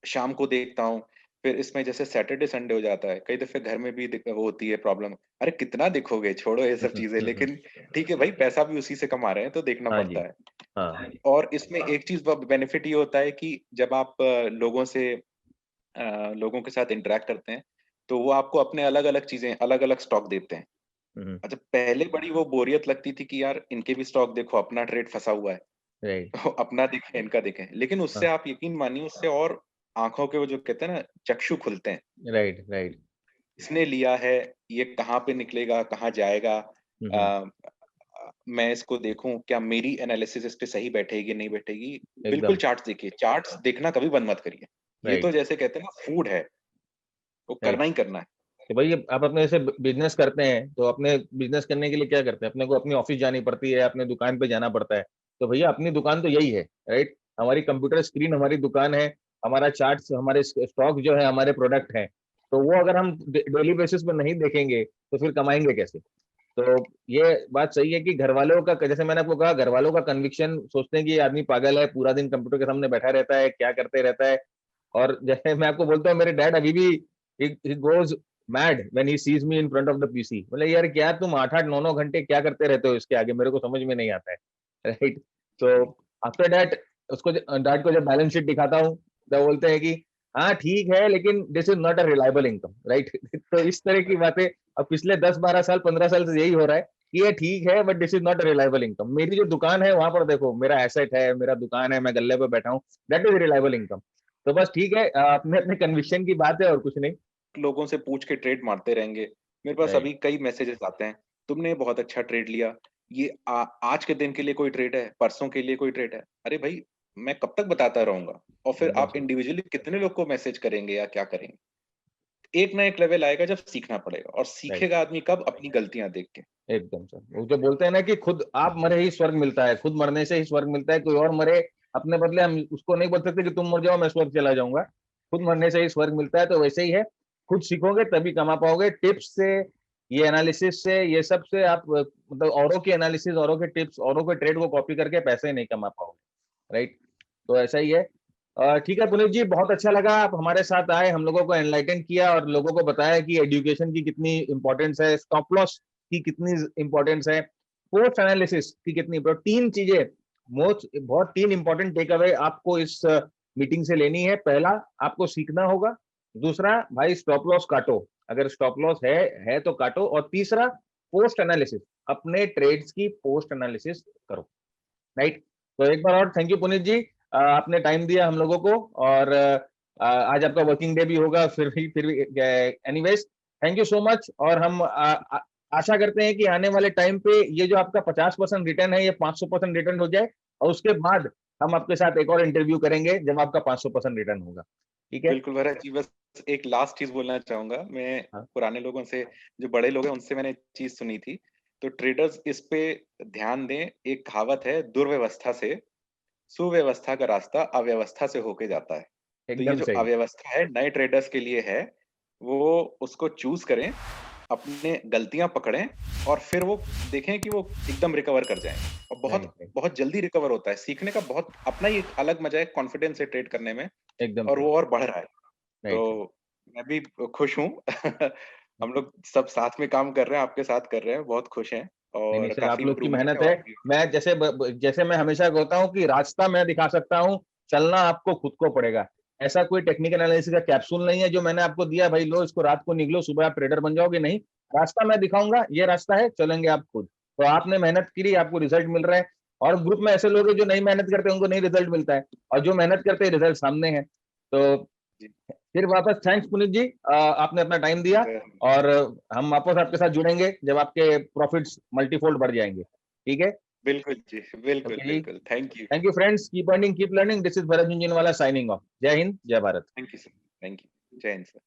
शाम को देखता हूँ, फिर इसमें जैसे सैटरडे संडे हो जाता है, कई दफ़े घर में भी वो होती है प्रॉब्लम, अरे कितना देखोगे, छोड़ो ये सब चीज़ें, लेकिन ठीक है भाई, पैसा भी उसी से कमा रहे हैं, तो देखना हाँ पड़ता जी। है। हाँ। और इसमें एक चीज़ ब बेनिफिट ये होता है कि जब आप लोगों के साथ इंटरैक्ट करते हैं, तो वो आपको अपने अलग-अलग चीज़ें, अलग-अलग स्टॉक देते हैं। अच्छा, पहले बड़ी वो बोरियत लगती थी कि यार इनके भी स्टॉक देखो, अपना ट्रेड फँसा हुआ है, राइट। तो अपना देखें, इनका देखें। लेकिन उससे हाँ। आप यकीन मानिए, उससे और आँखों के वो जो कहते हैं ना, चक्षु खुलते हैं। राइट। राइट। इसने लिया है, ये कहाँ पे निकलेगा, कहाँ जाएगा? मैं इसको देखूँ, क्या मेरी एनालिसिस इस पे सही बैठेगी, नहीं बैठेगी? बिल्कुल एकदम। चार्ट्स देखिए, चार्ट्स देखना कभी बंद मत करिए। ये तो राइट। जैसे कहते हैं ना, फूड है, वो राइट। करना ही करना है। तो भाई आप अपने जैसे बिजनेस करते हैं, तो अपने बिजनेस करने के लिए क्या करते हैं? अपने को अपनी ऑफिस जानी पड़ती है, अपने दुकान पे जाना पड़ता है। तो भैया अपनी दुकान तो यही है, राइट? हमारी कंप्यूटर स्क्रीन हमारी दुकान है, हमारा चार्ट्स हमारे स्टॉक जो है हमारे प्रोडक्ट हैं। तो वो अगर हम डेली बेसिस पे नहीं देखेंगे, तो फिर कमाएंगे कैसे? तो ये बात सही है कि घर वालों का, जैसे मैंने आपको कहा, घर वालों का कन्विक्शन, सोचते हैं कि ये आदमी पागल है, पूरा दिन कंप्यूटर के सामने बैठा रहता है, क्या करते रहता है। और जैसे मैं आपको बोलता हूँ, मेरे डैड अभी भी he goes mad when he sees me in front of the PC. बोले यार क्या तुम 8-8 9-9 घंटे क्या करते रहते हो इसके आगे, मेरे को समझ में नहीं आता है। राइट। तो आफ्टर दैट उसको डैड को जब बैलेंस शीट दिखाता हूँ, तो बोलते हैं कि हाँ ठीक है, लेकिन this is not a reliable income, right. तो इस तरह की बातें अब पिछले 10-12 साल 15 साल से यही हो रहा है कि ये ठीक है but this is not a reliable income. मेरी जो दुकान है वहां पर देखो, मेरा एसेट है, मेरा दुकान है, मैं गल्ले पे बैठा हूँ, दैट इज रिलायबल इनकम। तो बस ठीक है, अपने अपने कन्विक्शन की बात है और कुछ नहीं। लोगों से पूछ के ट्रेड मारते रहेंगे। मेरे पास राइट। अभी कई मैसेजेस आते हैं, तुमने बहुत अच्छा ट्रेड लिया, ये आज के दिन के लिए कोई ट्रेड है, परसों के लिए कोई ट्रेड है। अरे भाई, मैं कब तक बताता रहूँगा? और फिर एकदम आप सही। इंडिविजुअली कितने लोग को मैसेज करेंगे या क्या करेंगे? एक ना एक लेवल आएगा जब सीखना पड़ेगा, और राइट। सीखेगा आदमी कब? अपनी गलतियाँ देख के। एकदम सर, वो जो बोलते हैं ना कि खुद आप मरे ही स्वर्ग मिलता है, खुद मरने से ही स्वर्ग मिलता है, कोई और मरे अपने बदले, हम उसको नहीं बोल सकते कि तुम मर जाओ मैं स्वर्ग चला जाऊंगा। खुद मरने से ही स्वर्ग मिलता है, तो वैसे ही है, खुद सीखोगे तभी कमा पाओगे। टिप्स से, ये एनालिसिस से, ये सब से आप मतलब औरों की एनालिसिस, औरों के टिप्स, औरों के ट्रेड को कॉपी करके पैसे नहीं कमा पाओगे, राइट। तो ऐसा ही है। ठीक है पुनीत जी, बहुत अच्छा लगा आप हमारे साथ आए, हम लोगों को एनलाइटन किया और लोगों को बताया कि एजुकेशन की कितनी इंपॉर्टेंस है, स्टॉप लॉस की कितनी इंपॉर्टेंस है, पोस्ट एनालिसिस की कितनी, तीन चीजें, मोस्ट बहुत तीन इंपॉर्टेंट टेक अवे आपको इस मीटिंग से लेनी है। पहला, आपको सीखना होगा। दूसरा, भाई स्टॉप लॉस काटो, अगर स्टॉप लॉस है तो काटो। और तीसरा, पोस्ट एनालिसिस, अपने ट्रेड्स की पोस्ट एनालिसिस करो, राइट। तो एक बार और थैंक यू पुनीत जी, आपने टाइम दिया हम लोगों को। और आज आपका वर्किंग डे भी होगा, फिर भी anyways thank you so much. और हम आशा करते हैं कि आने वाले टाइम पे ये जो आपका 50% रिटर्न है, ये 500% रिटर्न हो जाए, और उसके बाद हम आपके साथ एक और इंटरव्यू करेंगे जब आपका 500% रिटर्न होगा। ठीक है। बिल्कुल भरत जी, बस एक लास्ट चीज़ बोलना चाहूँगा। मैं हाँ। पुराने लोगों से, जो बड़े लोग हैं, उनसे मैंने चीज़ सुनी थी। तो ट्रेडर्स इस पे ध्यान दें। एक कहावत है, दुर्व्यवस्था से सुव्यवस्था का रास्ता अव्यवस्था से होके जाता है। तो ये एकदम जो सही। अव्यवस्था है, नए ट्रेडर्स के लिए है, वो उसको चूज़ करें, अपने गलतियाँ पकड़ें, और फिर वो देखें कि वो एकदम रिकवर कर जाएँ। और बहुत, राइट। राइट। बहुत जल्दी रिकवर होता है। सीखने का बहुत अपना ही एक अलग मज़ा है, कॉन्फिडेंस से ट्रेड करने में, एकदम और सही। वो और बढ़ रहा है। राइट। तो मैं भी खुश हूँ। हम लोग सब साथ में काम कर रहे हैं, आपके साथ कर रहे हैं, बहुत खुश हैं, नहीं नहीं और सर, आप काफ़ी लोग की इम्प्रूवमेंट मेहनत है है। और भी होगी। मैं जैसे मैं हमेशा कहता हूँ कि रास्ता मैं दिखा सकता हूँ, चलना आपको खुद को पड़ेगा। ऐसा कोई टेक्निकल एनालिसिस का कैप्सूल नहीं है जो मैंने आपको दिया, भाई लो इसको रात को निकलो सुबह आप ट्रेडर बन जाओगे, नहीं। रास्ता मैं दिखाऊंगा, ये रास्ता है, चलेंगे आप खुद। तो आपने मेहनत की, आपको रिजल्ट मिल रहा है। और ग्रुप में ऐसे लोग हैं जो नहीं मेहनत करते, उनको नहीं रिजल्ट मिलता है, और जो मेहनत करते हैं रिजल्ट सामने है। तो जी, फिर वापस थैंक्स पुनीत जी, आपने अपना टाइम दिया। व और हम वापस आपके साथ जुड़ेंगे जब आपके प्रॉफिट्स मल्टीफोल्ड बढ़ जाएंगे। ठीक है, बिल्कुल जी, बिल्कुल, ओके जी, बिल्कुल। Thank you. Thank you friends, keep earning keep learning, this is Bharat Jhunjhunwala signing off, जय हिंद जय Bharat. Thank you sir. Thank you. जय हिंद सर।